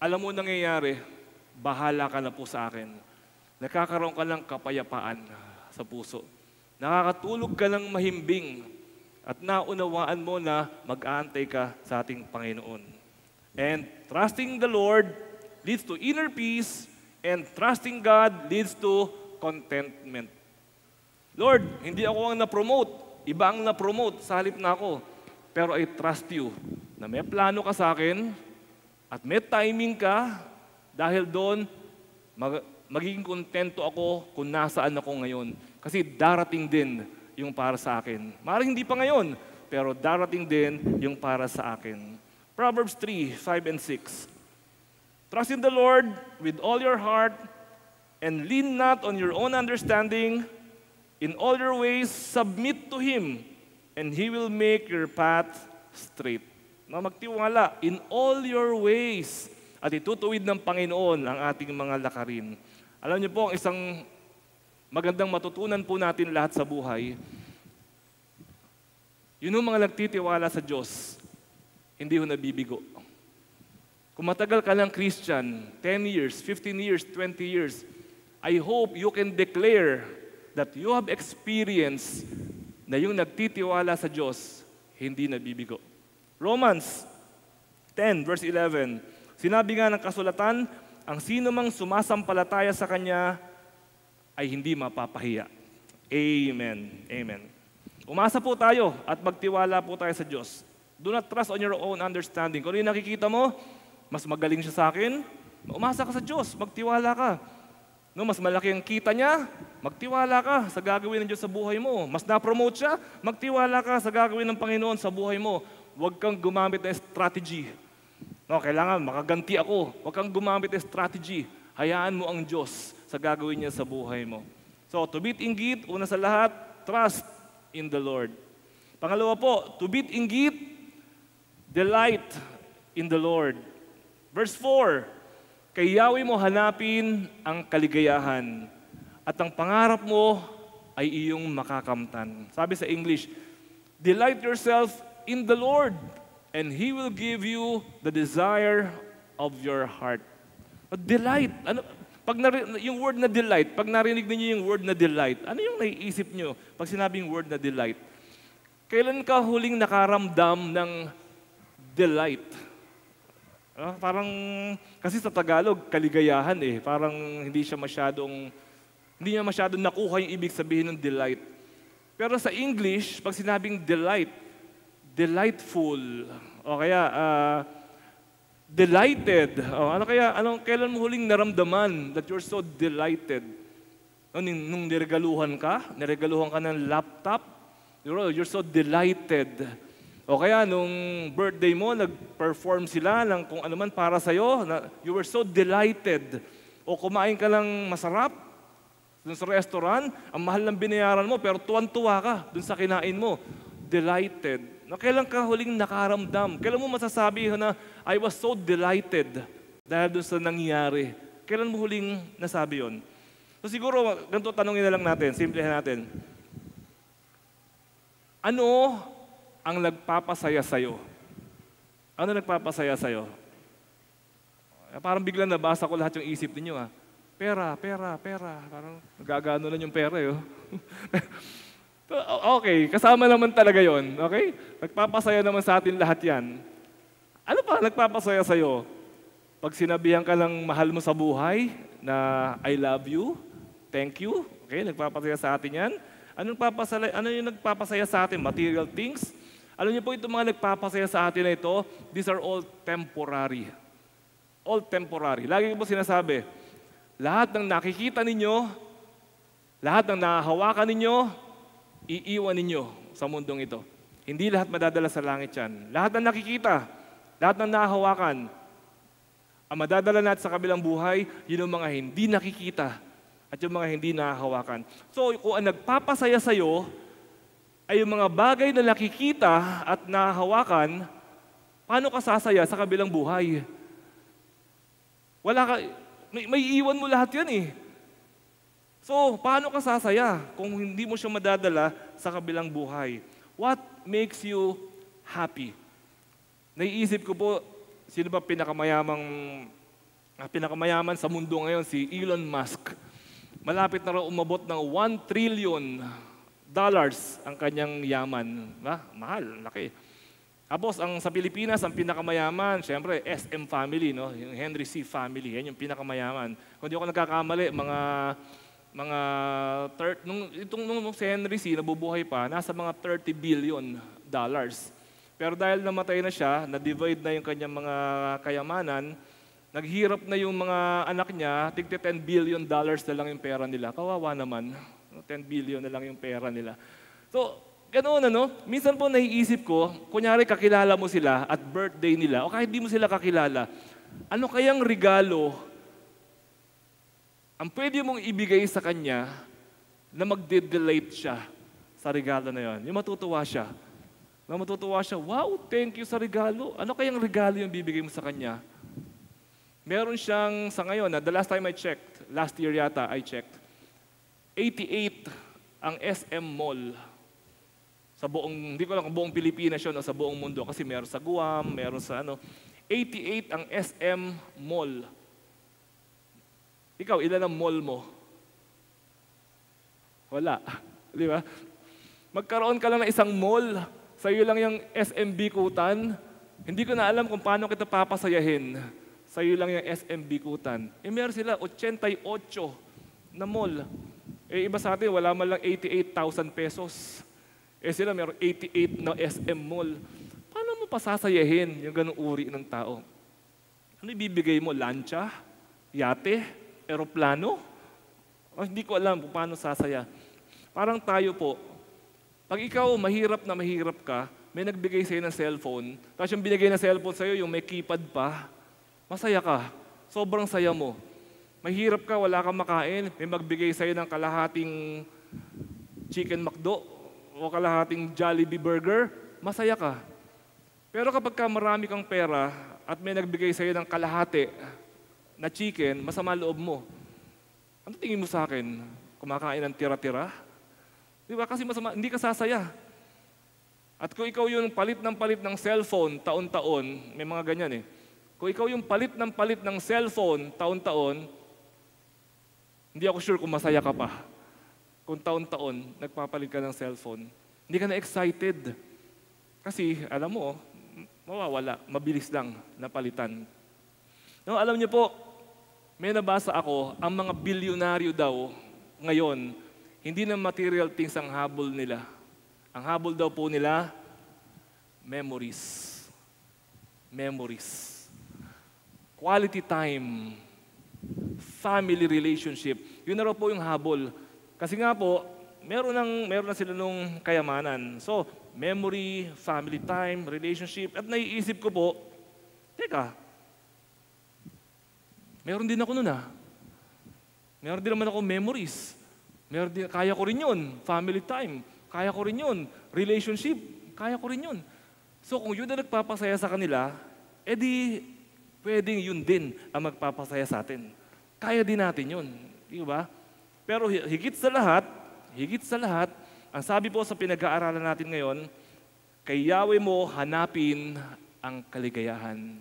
alam mo nangyayari, bahala ka na po sa akin. Nakakaroon ka ng kapayapaan sa puso. Nakakatulog ka ng mahimbing at naunawaan mo na mag-aantay ka sa ating Panginoon. And trusting the Lord leads to inner peace, and trusting God leads to contentment. Lord, hindi ako ang na-promote. iba ang na-promote sa halip na ako. Pero I trust you na may plano ka sa akin at may timing ka dahil doon magiging kontento ako kung nasaan ako ngayon. Kasi darating din yung para sa akin. Maaaring hindi pa ngayon, pero darating din yung para sa akin. Proverbs 3:5 and 6. Trust in the Lord with all your heart and lean not on your own understanding. In all your ways, submit to Him, and He will make your path straight. Magtiwala in all your ways at itutuwid ng Panginoon ang ating mga lakarin. Alam niyo po, ang isang magandang matutunan po natin lahat sa buhay, yun yung mga nagtitiwala sa Diyos, hindi ho nabibigo. Kung matagal ka ng Christian, 10 years, 15 years, 20 years, I hope you can declare that you have experienced na yung nagtitiwala sa Diyos, hindi nabibigo. Romans 10 verse 11, sinabi nga ng kasulatan, ang sino mang sumasampalataya sa Kanya ay hindi mapapahiya. Amen. Amen. Umasa po tayo at magtiwala po tayo sa Diyos. Do not trust on your own understanding. Kung ano yung nakikita mo, mas magaling siya sa akin, umasa ka sa Diyos, magtiwala ka. No, mas malaki ang kita niya, magtiwala ka sa gagawin ng Diyos sa buhay mo. Mas na-promote siya, magtiwala ka sa gagawin ng Panginoon sa buhay mo. Huwag kang gumamit ng strategy. No, kailangan makaganti ako. Huwag kang gumamit ng strategy. Hayaan mo ang Diyos sa gagawin niya sa buhay mo. So, to beat inggit, una sa lahat, trust in the Lord. Pangalawa po, to beat inggit, delight in the Lord. Verse 4, kay Yahweh mo hanapin ang kaligayahan at ang pangarap mo ay iyong makakamtan. Sabi sa English, delight yourself in the Lord and He will give you the desire of your heart. Delight. Ano, yung word na delight, pag narinig niyo yung word na delight, ano yung naiisip niyo pag sinabing word na delight? Kailan ka huling nakaramdam ng delight? Parang, kasi sa Tagalog, kaligayahan eh. Parang hindi niya masyadong nakuha yung ibig sabihin ng delight. Pero sa English, pag sinabing delight, delightful, o kaya, delighted. Kailan mo huling naramdaman that you're so delighted? Nung niregaluhan ka ng laptop, you're so delighted. O kaya nung birthday mo, nag-perform sila ng kung ano man para sa'yo, you were so delighted. O kumain ka ng masarap dun sa restaurant, ang mahal ng binayaran mo, pero tuwan-tuwa ka dun sa kinain mo. Delighted. Kailan ka huling nakaramdam? Kailan mo masasabi na, I was so delighted dahil dun sa nangyari? Kailan mo huling nasabi yon? So siguro, ganito tanongin na lang natin, simplihan natin. Ano ang nagpapasaya sa'yo? Ano nagpapasaya sa'yo? Parang biglang nabasa ko lahat yung isip ninyo. Pera. Parang nagagano lang yung pera. Okay, kasama naman talaga yon. Okay? Nagpapasaya naman sa atin lahat yan. Ano pa nagpapasaya sa'yo? Pag sinabihan ka ng mahal mo sa buhay na I love you, thank you. Okay, nagpapasaya sa atin yan. Ano yung nagpapasaya sa atin? Material things? Alam niyo po, itong mga nagpapasaya sa atin na ito, these are all temporary. All temporary. Lagi ko po sinasabi, lahat ng nakikita ninyo, lahat ng nahahawakan ninyo, iiwan ninyo sa mundong ito. Hindi lahat madadala sa langit yan. Lahat ng nakikita, lahat ng nahahawakan, ang madadala natin sa kabilang buhay, yun ang mga hindi nakikita at yung mga hindi nahahawakan. So, kung ang nagpapasaya sa'yo, ay yung mga bagay na nakikita at nahahawakan, paano ka sasaya sa kabilang buhay? May iwan mo lahat yan eh. So, paano ka sasaya kung hindi mo siya madadala sa kabilang buhay? What makes you happy? Naiisip ko po, sino ba pinakamayaman sa mundo ngayon? Si Elon Musk. Malapit na raw umabot ng $1 trillion ang kanyang yaman. Mahal, laki. Tapos, sa Pilipinas, ang pinakamayaman, syempre, SM family, no? Yung Henry C. family, yan yung pinakamayaman. Kung di ako nagkakamali, mga mga nung si Henry C. nabubuhay pa, nasa mga $30 billion. Pero dahil namatay na siya, na-divide na yung kanyang mga kayamanan, naghirap na yung mga anak niya, tigti $10 billion na lang yung pera nila. Kawawa naman, 10 billion na lang yung pera nila. So, ganoon minsan po naiisip ko, kunyari kakilala mo sila at birthday nila, o kahit di mo sila kakilala, ano kayang regalo ang pwede mong ibigay sa kanya na magde-delight siya sa regalo na yon? Yung matutuwa siya. Wow, thank you sa regalo. Ano kayang regalo yung bibigay mo sa kanya? Meron siyang, sa ngayon, the last time I checked, last year yata I checked, 88 ang SM Mall. Sa buong, hindi ko lang kung buong Pilipinas yun o sa buong mundo kasi meron sa Guam, meron sa 88 ang SM Mall. Ikaw, ilan ang mall mo? Wala. Di ba? Magkaroon ka lang ng isang mall, sa iyo lang yung SM Bikutan, hindi ko na alam kung paano kita papasayahin. Sa iyo lang yung SM Bikutan. Meron sila 88 na mall. Iba sa atin, wala man lang 88,000 pesos. Sila meron 88 na SM Mall. Paano mo pasasayahin yung ganung uri ng tao? Ano ibibigay mo? Lancha? Yate? Eroplano? Hindi ko alam kung paano sasaya. Parang tayo po, pag ikaw mahirap na mahirap ka, may nagbigay sa'yo ng cellphone, tapos yung binigay na cellphone sa'yo, yung may keypad pa, masaya ka. Sobrang saya mo. Mahirap ka, wala kang makain, may magbigay sa'yo ng kalahating chicken McDo o kalahating Jollibee burger, masaya ka. Pero kapag ka marami kang pera at may nagbigay sa'yo ng kalahati na chicken, masama loob mo. Ano tingin mo sa akin? Kumakain ng tira-tira? Di ba? Kasi masama, hindi ka sasaya. At kung ikaw yung palit ng cellphone taon-taon, may mga ganyan Kung ikaw yung palit ng cellphone taon-taon, hindi ako sure kung masaya ka pa. Kung taon-taon, nagpapalit ka ng cellphone. Hindi ka na excited. Kasi, alam mo, mawawala, mabilis lang napalitan. No, alam niyo po, may nabasa ako, ang mga bilyonaryo daw ngayon, hindi na material things ang habol nila. Ang habol daw po nila, memories. Memories. Quality time. Family relationship. Yun na raw po yung habol. Kasi nga po, meron na sila nung kayamanan. So, memory, family time, relationship. At naiisip ko po, teka, meron din ako nun Meron din naman ako memories. Kaya ko rin yun. Family time. Kaya ko rin yun. Relationship. Kaya ko rin yun. So kung yun na nagpapasaya sa kanila, edi pwedeng yun din ang magpapasaya sa atin. Kaya din natin yun. Di ba? Pero higit sa lahat, ang sabi po sa pinag-aaralan natin ngayon, kay Yahweh mo hanapin ang kaligayahan.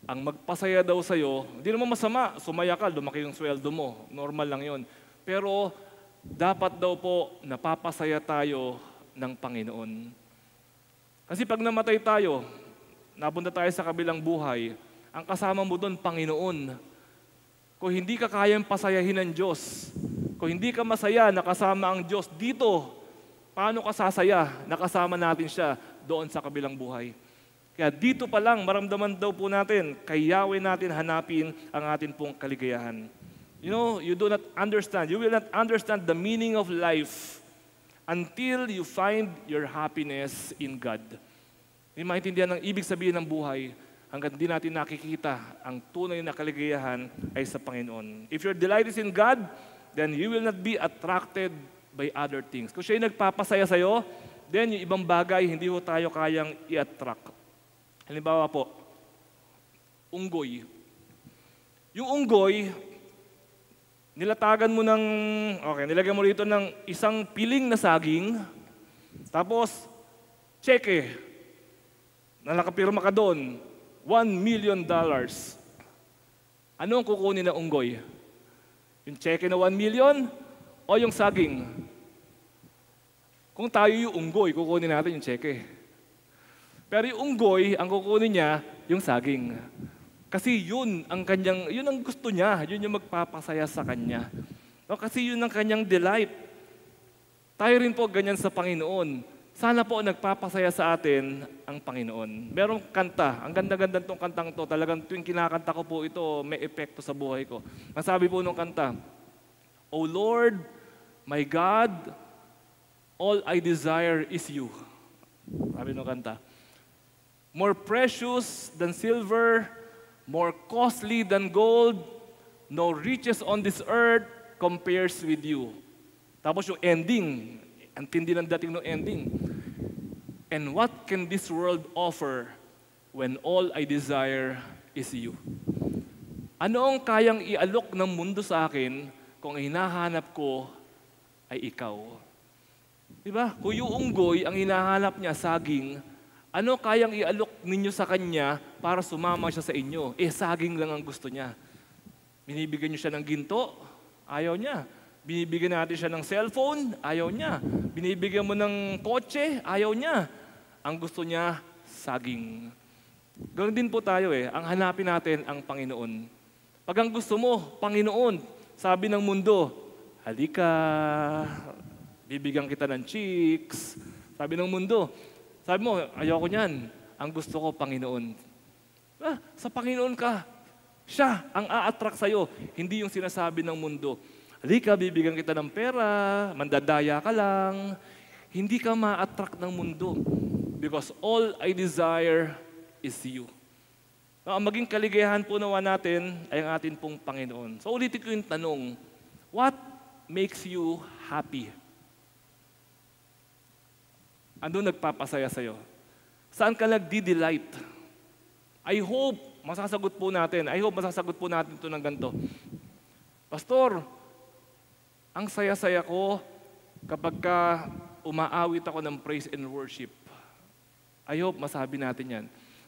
Ang magpasaya daw sa'yo, hindi naman masama, sumaya ka, lumaki yung sweldo mo, normal lang yon. Pero dapat daw po napapasaya tayo ng Panginoon. Kasi pag namatay tayo, napunta tayo sa kabilang buhay, ang kasama mo doon, Panginoon. Kung hindi ka kayang pasayahin ng Diyos, kung hindi ka masaya nakasama ang Diyos dito, paano ka sasaya nakasama natin siya doon sa kabilang buhay? Kaya dito pa lang, maramdaman daw po natin, kay Yahweh natin hanapin ang atin pong kaligayahan. You know, you do not understand, you will not understand the meaning of life until you find your happiness in God. Hindi maintindihan ang ibig sabihin ng buhay hanggang hindi natin nakikita ang tunay na kaligayahan ay sa Panginoon. If your delight is in God, then you will not be attracted by other things. Kung siya yung nagpapasaya sa'yo, then yung ibang bagay hindi ho tayo kayang i-attract. Halimbawa po, unggoy. Yung unggoy, nilagyan mo rito ng isang piling na saging, tapos, cheque, na nakapirma ka doon, $1 million. Ano ang kukunin ng unggoy? Yung cheque na 1 million o yung saging? Kung tayo yung unggoy, kukunin natin yung cheque. Pero yung unggoy, ang kukunin niya, yung saging. Kasi yun ang gusto niya, yun yung magpapasaya sa kanya. No, kasi yun ang kanyang delight. Tayo rin po ganyan sa Panginoon. Sana po nagpapasaya sa atin ang Panginoon. Merong kanta, ang ganda-ganda itong kantang to, talagang tuwing kinakanta ko po ito, may epekto sa buhay ko. Ang sabi po nung kanta, O Lord, my God, all I desire is you. Sabi nung kanta, more precious than silver, more costly than gold, no riches on this earth compares with you. Tapos yung ending, ang tindi ng dating ng ending. And what can this world offer when all I desire is you? Ano ang kayang ialok ng mundo sa akin kung hinahanap ko ay ikaw? Diba? Kung yung unggoy, ang hinahanap niya, saging, ano kayang ialok ninyo sa kanya para sumama siya sa inyo? Saging lang ang gusto niya. Binibigyan niyo siya ng ginto? Ayaw niya. Binibigyan natin siya ng cellphone, ayaw niya. Binibigyan mo ng kotse, ayaw niya. Ang gusto niya, saging. Ganoon din po tayo ang hanapin natin ang Panginoon. Pag ang gusto mo, Panginoon, sabi ng mundo, halika, bibigyan kita ng chicks. Sabi ng mundo, sabi mo, ayoko niyan. Ang gusto ko, Panginoon. Sa Panginoon ka, siya ang a-attract sa'yo, hindi yung sinasabi ng mundo. Halika, bibigyan kita ng pera, mandadaya ka lang. Hindi ka ma-attract ng mundo because all I desire is you. Ang maging kaligayahan po nawa natin ay ang atin pong Panginoon. So ulitin ko yung tanong, what makes you happy? Ano nagpapasaya sa'yo? Saan ka nagdi-delight? I hope masasagot po natin ito ng ganito. Pastor, ang saya-saya ko kapag umaawit ako ng praise and worship. I hope masabi natin yan.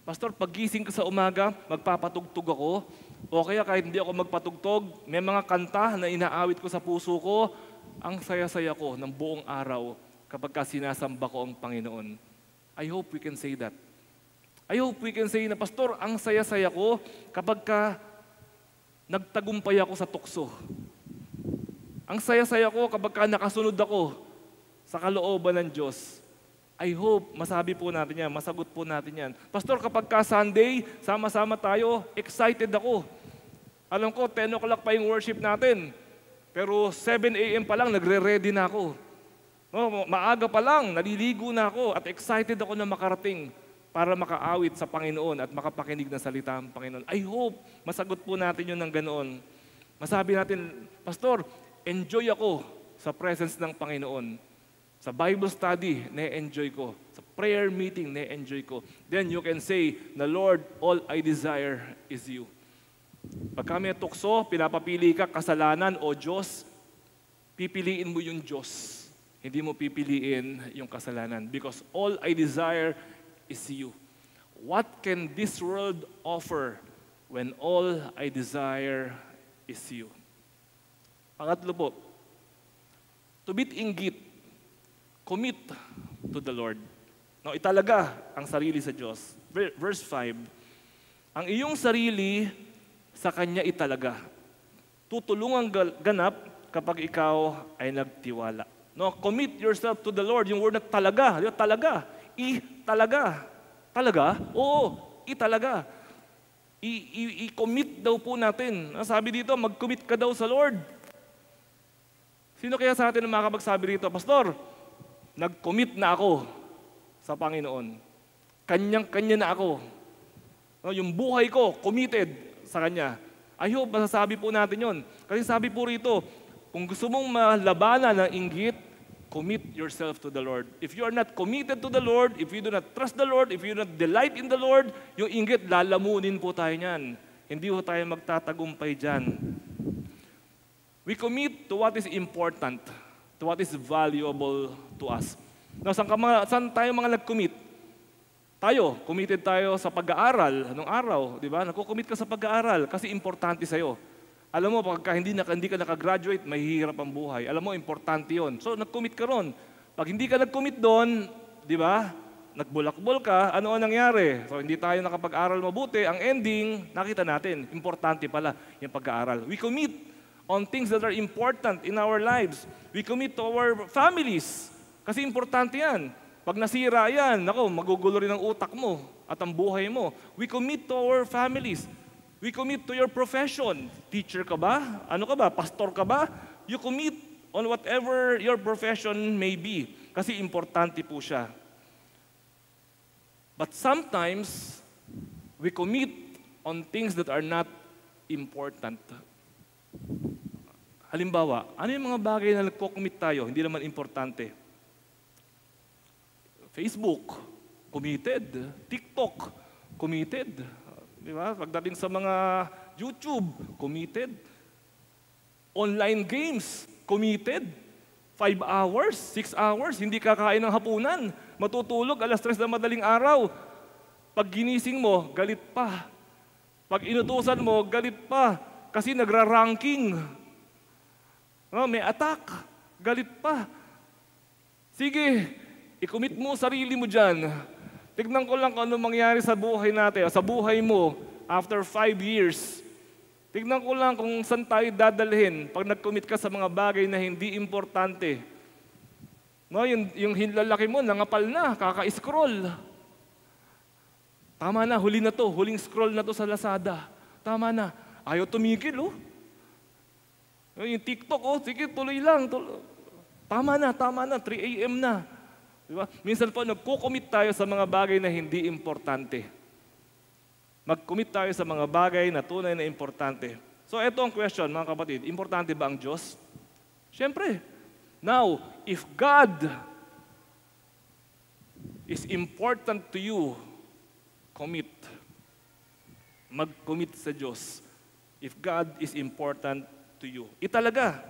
Pastor, paggising ko sa umaga, magpapatugtog ako. O kaya kahit hindi ako magpatugtog, may mga kanta na inaawit ko sa puso ko. Ang saya-saya ko ng buong araw kapag sinasamba ko ang Panginoon. I hope we can say that. I hope we can say na, Pastor, ang saya-saya ko kapag nagtagumpay ako sa tukso. Ang saya-saya ko kapag nakasunod ako sa kalooban ng Diyos. I hope masabi po natin yan, masagot po natin yan. Pastor, kapag Sunday, sama-sama tayo, excited ako. Alam ko, 10 o'clock pa yung worship natin. Pero 7 a.m. pa lang, nagre-ready na ako. No, maaga pa lang, naliligo na ako at excited ako na makarating para makaawit sa Panginoon at makapakinig ng salita ng Panginoon. I hope masagot po natin yun ng ganoon. Masabi natin, Pastor, enjoy ako sa presence ng Panginoon. Sa Bible study, na-enjoy ko. Sa prayer meeting, na-enjoy ko. Then you can say, the Lord, all I desire is you. Pag kami tukso, pinapapili ka, kasalanan o Diyos, pipiliin mo yung Diyos. Hindi mo pipiliin yung kasalanan. Because all I desire is you. What can this world offer when all I desire is you? Pangatlo po, to beat inggit, commit to the Lord. No, italaga ang sarili sa Diyos. Verse 5, ang iyong sarili sa Kanya italaga. Tutulungan ganap kapag ikaw ay nagtiwala. No, commit yourself to the Lord. Yung word na talaga, talaga. Talaga. Talaga? Oo, italaga. I-commit daw po natin. Sabi dito, mag-commit ka daw sa Lord. Sino kaya sa atin ang makakapagsabi rito, Pastor, nag-commit na ako sa Panginoon. Kanyang-kanya na ako. No, yung buhay ko, committed sa Kanya. I hope masasabi po natin yon. Kasi sabi po rito, kung gusto mong malabanan ng inggit, commit yourself to the Lord. If you are not committed to the Lord, if you do not trust the Lord, if you do not delight in the Lord, yung inggit, lalamunin po tayo niyan. Hindi po tayo magtatagumpay dyan. We commit to what is important, to what is valuable to us. Now, saan tayo mga nag-commit? Tayo, committed tayo sa pag-aaral nung araw, di ba? Nagko-commit ka sa pag-aaral kasi importante sa'yo. Alam mo, pagka hindi ka nakagraduate, mahihirap ang buhay. Alam mo, importante yon. So, nag-commit ka ron. Pag hindi ka nag-commit doon, di ba? Nagbulakbol ka, ano ang nangyari? So, hindi tayo nakapag-aral mabuti. Ang ending, nakita natin, importante pala yung pag-aaral. We commit. on things that are important in our lives. We commit to our families. Kasi importante yan. Pag nasira yan, nako, magugulo rin ang utak mo at ang buhay mo. We commit to our families. We commit to your profession. Teacher ka ba? Ano ka ba? Pastor ka ba? You commit on whatever your profession may be. Kasi importante po siya. But sometimes, we commit on things that are not important. Halimbawa, ano yung mga bagay na nagko-commit tayo, hindi naman importante? Facebook, committed. TikTok, committed. Di ba? Pagdating sa mga YouTube, committed. Online games, committed. 5 hours, 6 hours, hindi kakain ng hapunan. Matutulog, 3:00 na madaling araw. Pag ginising mo, galit pa. Pag inutusan mo, galit pa. Kasi nagra-ranking. May attack, galit pa. Sige, i-commit mo sarili mo dyan. Tignan ko lang kung ano mangyari sa buhay natin, sa buhay mo, after 5 years. Tignan ko lang kung saan tayo dadalhin pag nag-commit ka sa mga bagay na hindi importante. Yung hinlalaki mo, nangapal na, kaka-scroll. Tama na, huli na to, huling scroll na to sa Lazada. Tama na, ayaw tumigil, oh. Yung TikTok, oh, sige, tuloy lang. Tama na, 3 a.m. na. Diba? Minsan po, nagko-commit tayo sa mga bagay na hindi importante. Mag-commit tayo sa mga bagay na tunay na importante. So, ito ang question, mga kapatid. Importante ba ang Diyos? Siyempre. Now, if God is important to you, commit. Mag-commit sa Diyos. If God is important to you. Italaga.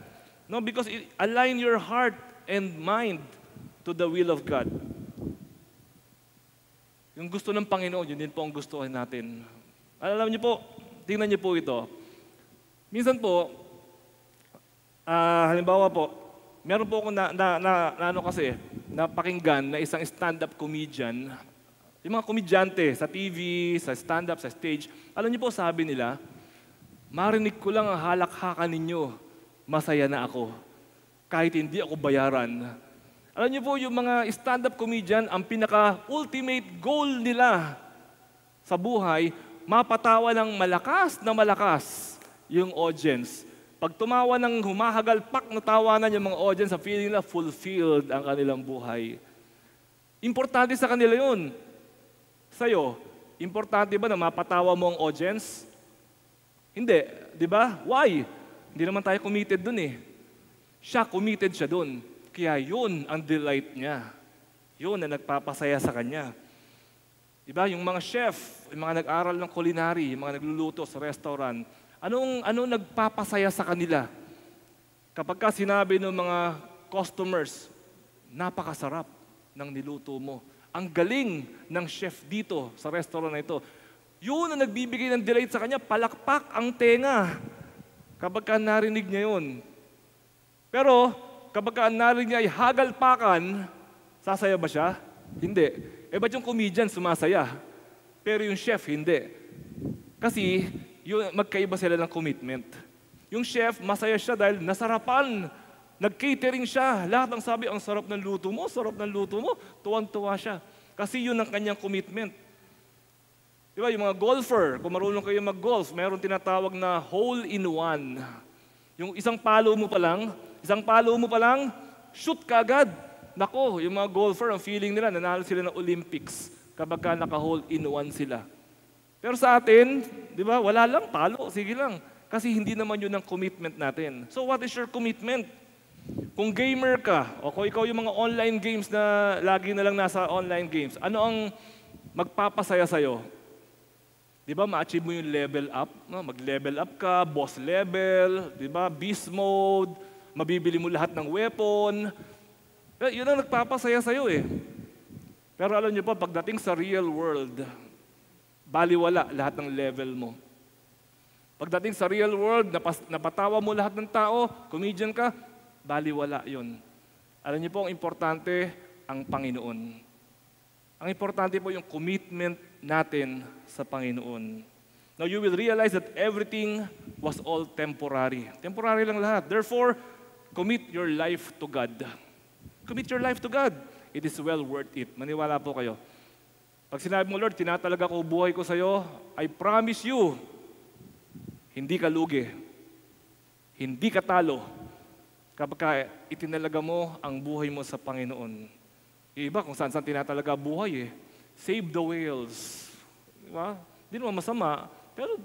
No, because align your heart and mind to the will of God. Yung gusto ng Panginoon, yun din po ang gustuhin natin. Alam niyo po, tingnan niyo po ito. Minsan po, halimbawa po, meron po akong napakinggan na isang stand-up comedian. Yung mga komedyante sa TV, sa stand-up, sa stage, alam niyo po, sabi nila, marinig ko lang ang halakhakan ninyo, masaya na ako. Kahit hindi ako bayaran. Alam niyo po, yung mga stand-up comedian, ang pinaka-ultimate goal nila sa buhay, mapatawa ng malakas yung audience. Pag tumawa ng humahagalpak na tawanan yung mga audience, sa feeling na fulfilled ang kanilang buhay. Importante sa kanila yun. Sa'yo, importante ba na mapatawa mo ang audience? Hindi, di ba? Why? Hindi naman tayo committed dun eh. Siya, committed siya dun. Kaya yun ang delight niya. Yun ang nagpapasaya sa kanya. Di ba? Yung mga chef, yung mga nag-aral ng culinary, yung mga nagluluto sa restaurant, anong nagpapasaya sa kanila? Kapag ka sinabi ng mga customers, napakasarap ng niluto mo. Ang galing ng chef dito sa restaurant na ito. Yun ang nagbibigay ng delight sa kanya, palakpak ang tenga. Kapag ka narinig niya yun. Pero, kapag ka narinig niya ay hagalpakan, sasaya ba siya? Hindi. Ba't yung comedian sumasaya? Pero yung chef, hindi. Kasi, magkaiba sila ng commitment. Yung chef, masaya siya dahil nasarapan. Nag-catering siya. Lahat ang sabi, ang sarap ng luto mo, tuwan-tuwa siya. Kasi yun ang kanyang commitment. Diba, yung mga golfer, kung marunong kayo mag-golf, mayroon tinatawag na hole-in-one. Yung isang palo mo pa lang, shoot ka agad. Nako, yung mga golfer, ang feeling nila, nanalo sila ng Olympics kapag ka naka-hole-in-one sila. Pero sa atin, di ba, wala lang, palo, sige lang. Kasi hindi naman yun ang commitment natin. So what is your commitment? Kung gamer ka, o kung ikaw yung mga online games na lagi na lang nasa online games, ano ang magpapasaya sa'yo? Di ba, ma-achieve mo yung level up? No? Mag-level up ka, boss level, di ba, beast mode, mabibili mo lahat ng weapon. Yun ang nagpapasaya sa'yo eh. Pero alam niyo po, pagdating sa real world, baliwala lahat ng level mo. Pagdating sa real world, napatawa mo lahat ng tao, comedian ka, baliwala yun. Alam niyo po, ang importante, ang Panginoon. Ang importante po yung commitment natin sa Panginoon. Now, you will realize that everything was all temporary. Temporary lang lahat. Therefore, commit your life to God. Commit your life to God. It is well worth it. Maniwala po kayo. Pag sinabi mo, Lord, tinatalaga ko buhay ko sa iyo, I promise you, hindi ka lugi. Hindi ka talo. Kapag itinalaga mo ang buhay mo sa Panginoon. Yung iba kung saan-saan tinatalaga buhay eh. Save the whales. Diba? Hindi naman masama. Pero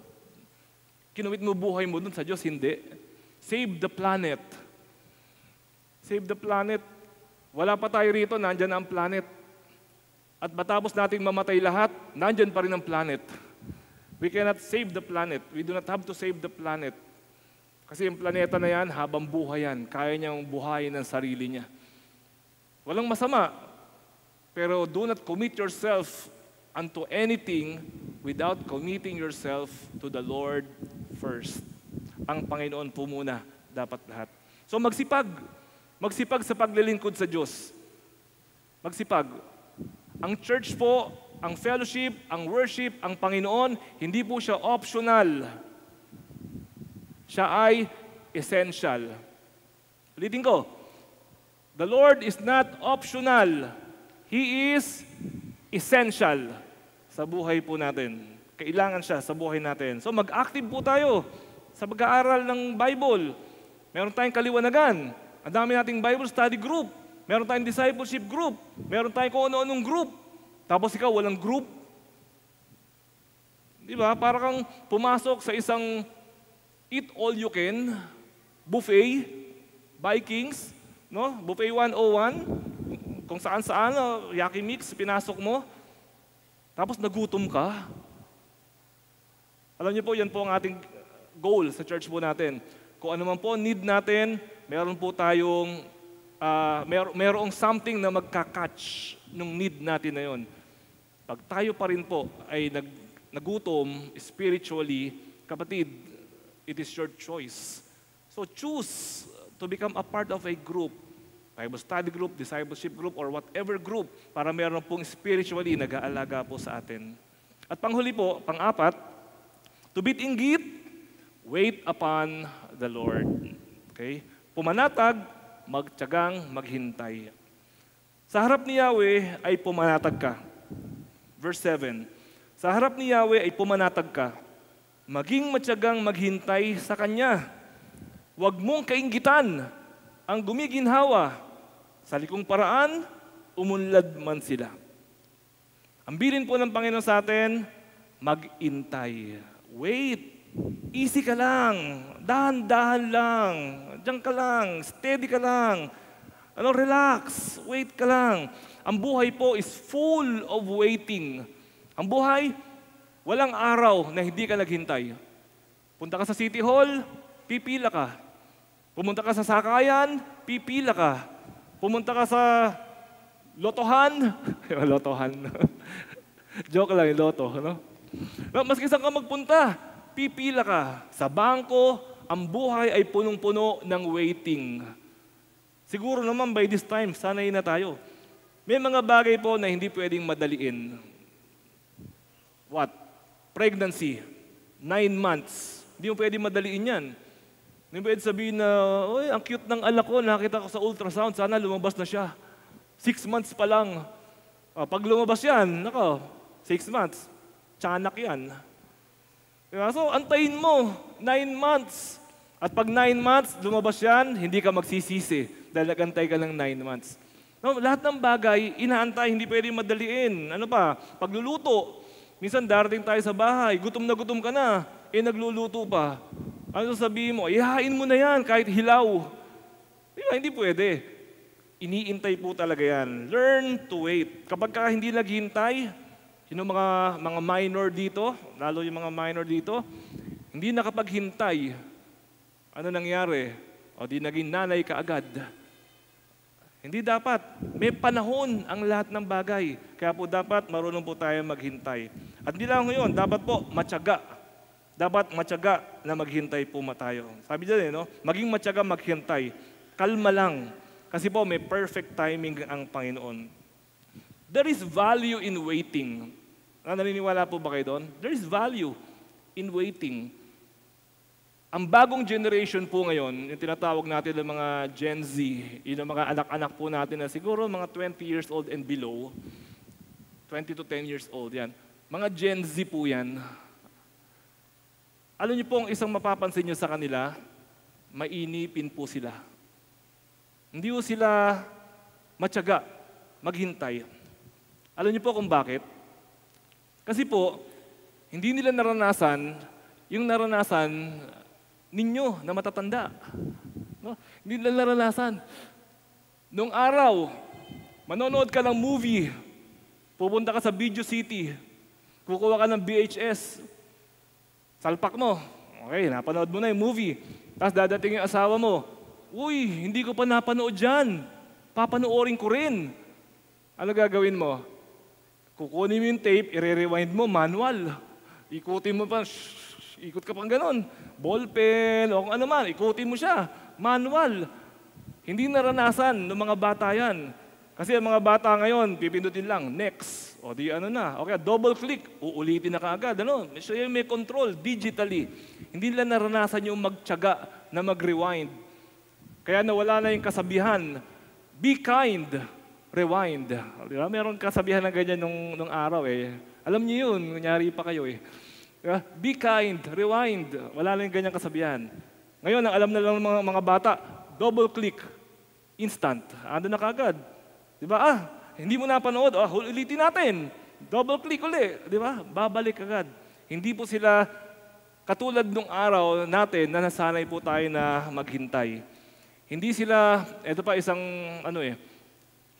kinuwit mo buhay mo dun sa Diyos, hindi. Save the planet. Save the planet. Wala pa tayo rito, nandyan na ang planet. At matapos nating mamatay lahat, nandyan pa rin ang planet. We cannot save the planet. We do not have to save the planet. Kasi yung planeta na yan, habang buhay yan, kaya niyang buhayin ang sarili niya. Walang masama. Pero do not commit yourself unto anything without committing yourself to the Lord first. Ang Panginoon po muna dapat lahat. So magsipag. Magsipag sa paglilingkod sa Diyos. Magsipag. Ang church po, ang fellowship, ang worship, ang Panginoon, hindi po siya optional. Siya ay essential. Ulitin ko. The Lord is not optional. He is essential sa buhay po natin. Kailangan siya sa buhay natin. So mag-active po tayo sa pag-aaral ng Bible. Meron tayong kaliwanagan. Ang dami nating Bible study group. Meron tayong discipleship group. Meron tayong kung ano-anong group. Tapos ikaw walang group. Di ba? Para kang pumasok sa isang eat all you can, buffet, Vikings, no? Buffet 101, kung saan-saan, Yaki Mix, pinasok mo. Tapos nagutom ka. Alam niyo po, yan po ang ating goal sa church po natin. Kung ano man po need natin, meron po tayong merong something na magka-catch nung need natin na yun. Pag tayo pa rin po ay nagutom spiritually, kapatid, it is your choice. So choose to become a part of a group, Bible study group, discipleship group, or whatever group, para meron pong spiritually nag-aalaga po sa atin. At panghuli po, pang-apat, to beat inggit, wait upon the Lord. Okay? Pumanatag, magtiyagang maghintay. Sa harap ni Yahweh ay pumanatag ka. Verse 7. Sa harap ni Yahweh ay pumanatag ka. Maging matyagang maghintay sa Kanya. Huwag mong kainggitan ang gumiginhawa. Sa likong paraan, umunlad man sila. Ang bilin po ng Panginoon sa atin, mag-intay. Wait. Easy ka lang. Dahan-dahan lang. Diyan ka lang. Steady ka lang. Relax. Wait ka lang. Ang buhay po is full of waiting. Ang buhay, walang araw na hindi ka naghintay. Punta ka sa City Hall, pipila ka. Pumunta ka sa sakayan, pipila ka. Pumunta ka sa lotohan, lotohan. Joke lang yung loto, no? Maski saan ka magpunta, pipila ka. Sa bangko, ang buhay ay punong-puno ng waiting. Siguro naman by this time, sanay na tayo. May mga bagay po na hindi pwedeng madaliin. What? Pregnancy. 9 months. Hindi mo pwedeng madaliin yan. Hindi mo pwedeng sabihin na, oy, ang cute ng anak ko, nakita ko sa ultrasound, sana lumabas na siya. 6 months pa lang. Pag lumabas yan, 6 months. Tiyanak yan. So, antayin mo, 9 months. At pag 9 months, lumabas yan, hindi ka magsisisi dahil nagantay ka ng 9 months. No, lahat ng bagay, inaantay, hindi pwedeng madaliin. Ano pa? Pagluluto. Minsan darating tayo sa bahay, gutom ka na, nagluluto pa. Ano sabihin mo? Ihain mo na yan kahit hilaw. Di ba? Hindi pwede. Iniintay po talaga yan. Learn to wait. Kapag ka hindi naghintay, yung mga minor dito, lalo yung mga minor dito, hindi nakapaghintay. Ano nangyari? O di naging nanay ka agad. Hindi dapat. May panahon ang lahat ng bagay. Kaya po dapat marunong po tayo maghintay. At hindi lang ngayon, dapat po matyaga. Dapat matyaga na maghintay po tayo. Sabi dyan no? Maging matyaga maghintay. Kalma lang. Kasi po may perfect timing ang Panginoon. There is value in waiting. Naniniwala po ba kayo doon? There is value in waiting. Ang bagong generation po ngayon, yung tinatawag natin ng mga Gen Z, yung mga anak-anak po natin na siguro mga 20 years old and below, 20 to 10 years old yan. Mga Gen Z po yan. Alam niyo po ang isang mapapansin niyo sa kanila, mainipin po sila. Hindi po sila matyaga, maghintay. Alam niyo po kung bakit? Kasi po, hindi nila naranasan yung naranasan ninyo na matatanda. No? Hindi nila naranasan. Nung araw, manonood ka ng movie, pupunta ka sa Video City, kukuha ka ng VHS, salpak mo, okay, napanood mo na yung movie, tapos dadating yung asawa mo, uy, hindi ko pa napanood dyan, papanoorin ko rin. Ano gagawin mo? Kukunin mo yung tape, i-rewind mo, manual. Ikutin mo pa, ikot ka pang ganon. Ballpen, o kung ano man, ikutin mo siya. Manual. Hindi naranasan ng mga bata yan. Kasi ang mga bata ngayon, pipindutin lang, next. O di ano na. Okay, double click, uulitin na kaagad. Ano? Siya may control digitally. Hindi nila naranasan yung magtiyaga na mag-rewind. Kaya nawala na yung kasabihan, be kind, rewind. Diba? Meron kasabihan na ganyan nung araw eh. Alam niyo yun, kunyari pa kayo eh. Be kind, rewind. Wala lang yung ganyang kasabihan. Ngayon, ang alam na lang ng mga bata, double click, instant. Ando na kagad. Diba? Hindi mo napanood, ulitin natin. Double click uli. Diba? Babalik agad. Hindi po sila katulad nung araw natin na nasanay po tayo na maghintay. Hindi sila, ito pa isang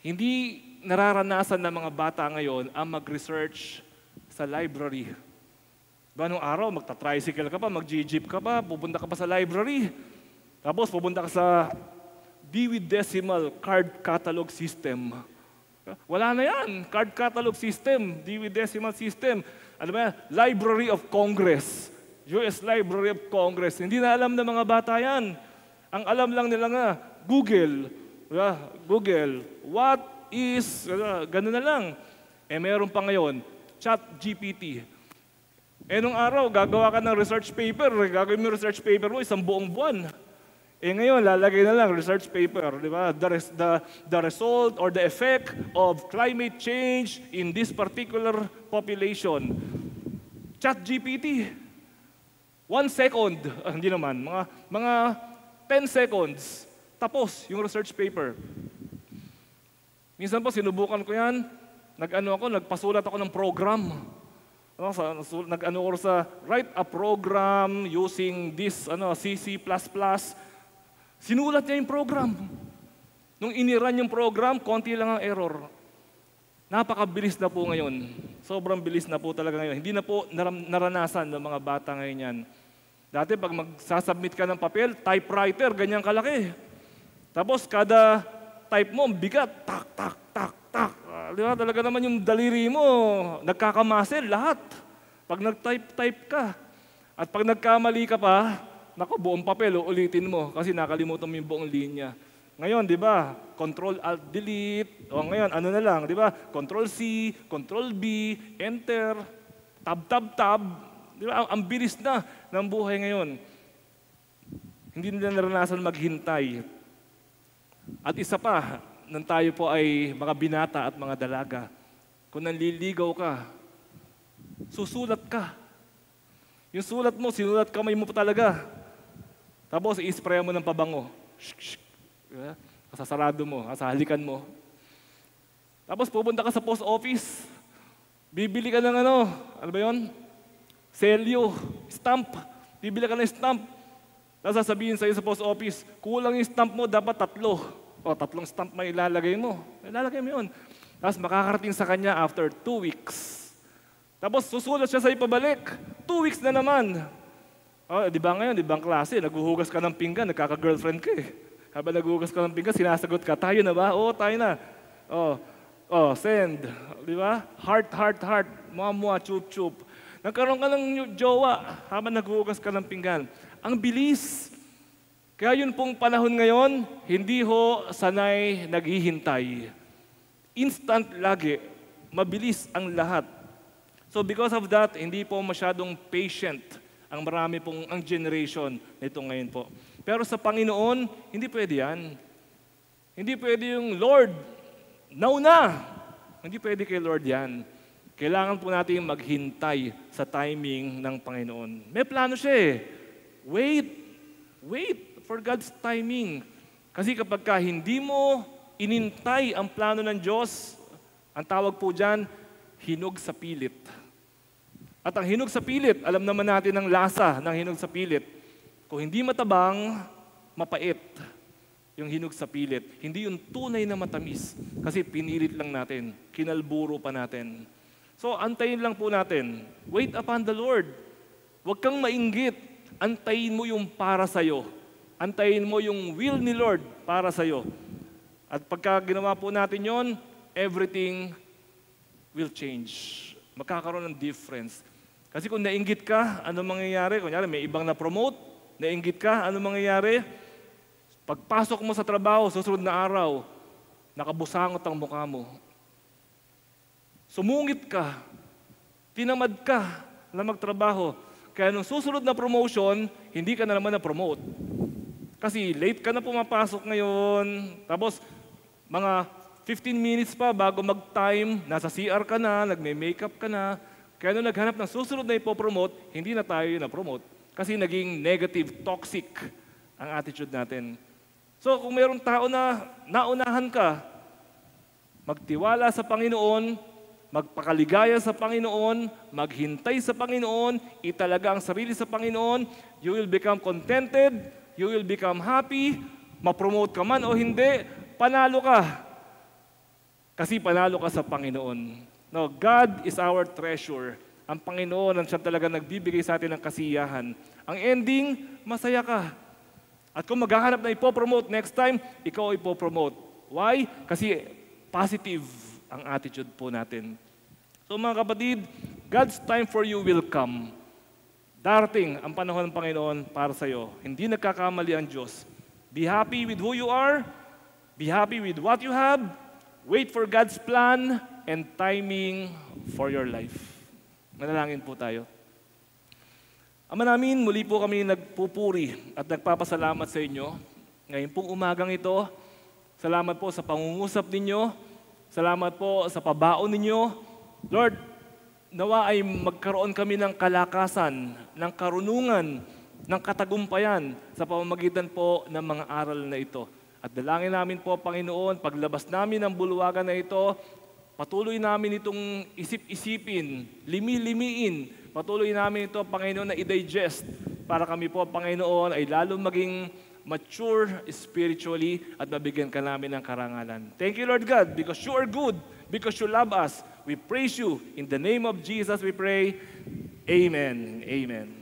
hindi nararanasan ng mga bata ngayon ang mag-research sa library. Diba, nung araw, magta-tricycle ka pa, mag-jeep ka pa, pupunta ka pa sa library. Tapos pupunta ka sa Dewey Decimal Card Catalog System. Wala na yan. Card Catalog System, Dewey Decimal System. Ano ba? Library of Congress. US Library of Congress. Hindi na alam ng mga bata yan. Ang alam lang nila nga, Google. Diba? Google. What is, gano'n na lang. Meron pa ngayon, ChatGPT. Nung araw, gagawa ka ng research paper. Gagawin mo research paper mo, isang buong buwan. Ngayon, lalagay na lang research paper. Di ba? The result or the effect of climate change in this particular population. ChatGPT. 1 second. Hindi naman. Mga 10 seconds. Tapos, yung research paper. Minsan po, sinubukan ko yan. Nagpasulat ako ng program. Nag-ano ko sa write a program using this C++. Sinulat niya yung program. Nung iniran yung program, konti lang ang error. Napakabilis na po ngayon. Sobrang bilis na po talaga ngayon. Hindi na po naranasan ng mga bata ngayon yan. Dati pag magsasubmit ka ng papel, typewriter, ganyan kalaki. Tapos kada type mo, bigat, tak, tak, tak, tak. Di ba? Talaga naman yung daliri mo, nagkakamuscle lahat. Pag nag-type ka, at pag nagkamali ka pa, naku, buong papel, ulitin mo kasi nakalimutan mo yung buong linya. Ngayon, di ba, Control-Alt-Delete, o ngayon, ano na lang, di ba, Control-C, Control-B, Enter, Tab. Di ba, ang bilis na ng buhay ngayon. Hindi nila naranasan maghintay. At isa pa, nang tayo po ay mga binata at mga dalaga, kung nanliligaw ka, susulat ka. Yung sulat mo, sinulat kamay mo pa talaga. Tapos, i-spray mo ng pabango. Kasasarado mo, kasahalikan mo. Tapos, pupunta ka sa post office. Bibili ka ng ano ba yun? Selyo, stamp. Bibili ka ng stamp. Tapos sasabihin sa'yo sa post office, kulang yung stamp mo, dapat 3. 3 stamp may ilalagay mo. Ilalagay mo yun. Tapos makakarating sa kanya after 2 weeks. Tapos susulat siya sa'yo pabalik. 2 weeks na naman. Di ba ngayon, di ba ang klase, naghuhugas ka ng pinggan, nagkaka-girlfriend ka eh. Habang naghuhugas ka ng pinggan, sinasagot ka, tayo na ba? Oo, tayo na. Send. Di ba? Heart. Mua, chup. Nagkaroon ka ng jowa habang naghuhugas ka ng pinggan. Ang bilis. Kaya yun pong panahon ngayon, hindi ho sanay naghihintay. Instant lagi, mabilis ang lahat. So because of that, hindi po masyadong patient ang marami pong ang generation nito ngayon po. Pero sa Panginoon, hindi pwede yan. Hindi pwede yung Lord, nauna. Hindi pwede kay Lord yan. Kailangan po natin maghintay sa timing ng Panginoon. May plano siya eh. Wait for God's timing. Kasi kapag hindi mo inintay ang plano ng Diyos, ang tawag po dyan, hinog sa pilit. At ang hinog sa pilit, alam naman natin ang lasa ng hinog sa pilit. Kung hindi matabang, mapait yung hinog sa pilit. Hindi yung tunay na matamis. Kasi pinilit lang natin, kinalburo pa natin. So, antayin lang po natin. Wait upon the Lord. Huwag kang mainggit. Antayin mo yung para sa'yo. Antayin mo yung will ni Lord para sa'yo. At pagka ginawa po natin yon, everything will change. Magkakaroon ng difference. Kasi kung nainggit ka, ano mangyayari? Kunyari, may ibang na-promote, nainggit ka, ano mangyayari? Pagpasok mo sa trabaho, susunod na araw, nakabusangot ang mukha mo. Sumungit ka, tinamad ka na magtrabaho. Kaya nung susunod na promotion, hindi ka na naman na-promote. Kasi late ka na pumapasok ngayon, tapos mga 15 minutes pa bago mag-time, nasa CR ka na, nagme-makeup ka na. Kaya nung naghanap ng susunod na ipopromote, hindi na tayo na-promote. Kasi naging negative, toxic ang attitude natin. So kung mayroong tao na naunahan ka, magtiwala sa Panginoon, magpakaligaya sa Panginoon, maghintay sa Panginoon, italaga ang sarili sa Panginoon, you will become contented, you will become happy, ma-promote ka man o hindi, panalo ka. Kasi panalo ka sa Panginoon. No, God is our treasure. Ang Panginoon ang siya talaga nagbibigay sa atin ng kasiyahan. Ang ending, masaya ka. At kung maghahanap na ipopromote next time, ikaw ipopromote. Why? Kasi positive ang attitude po natin. So mga kapatid, God's time for you will come. Darating ang panahon ng Panginoon para sa iyo. Hindi nagkakamali ang Diyos. Be happy with who you are. Be happy with what you have. Wait for God's plan and timing for your life. Manalangin po tayo. Ama namin, muli po kami nagpupuri at nagpapasalamat sa inyo. Ngayon pong umagang ito, salamat po sa pangungusap ninyo. Salamat po sa pabaon ninyo. Lord, nawa ay magkaroon kami ng kalakasan, ng karunungan, ng katagumpayan sa pamamagitan po ng mga aral na ito. At dalangin namin po, Panginoon, paglabas namin ng bulwagan na ito, patuloy namin itong isip-isipin, limi-limiin. Patuloy namin ito, Panginoon, na i-digest para kami po, Panginoon, ay lalo maging mature spiritually at mabigyan ka namin ng karangalan. Thank you, Lord God, because you are good, because you love us. We praise you. In the name of Jesus we pray. Amen. Amen.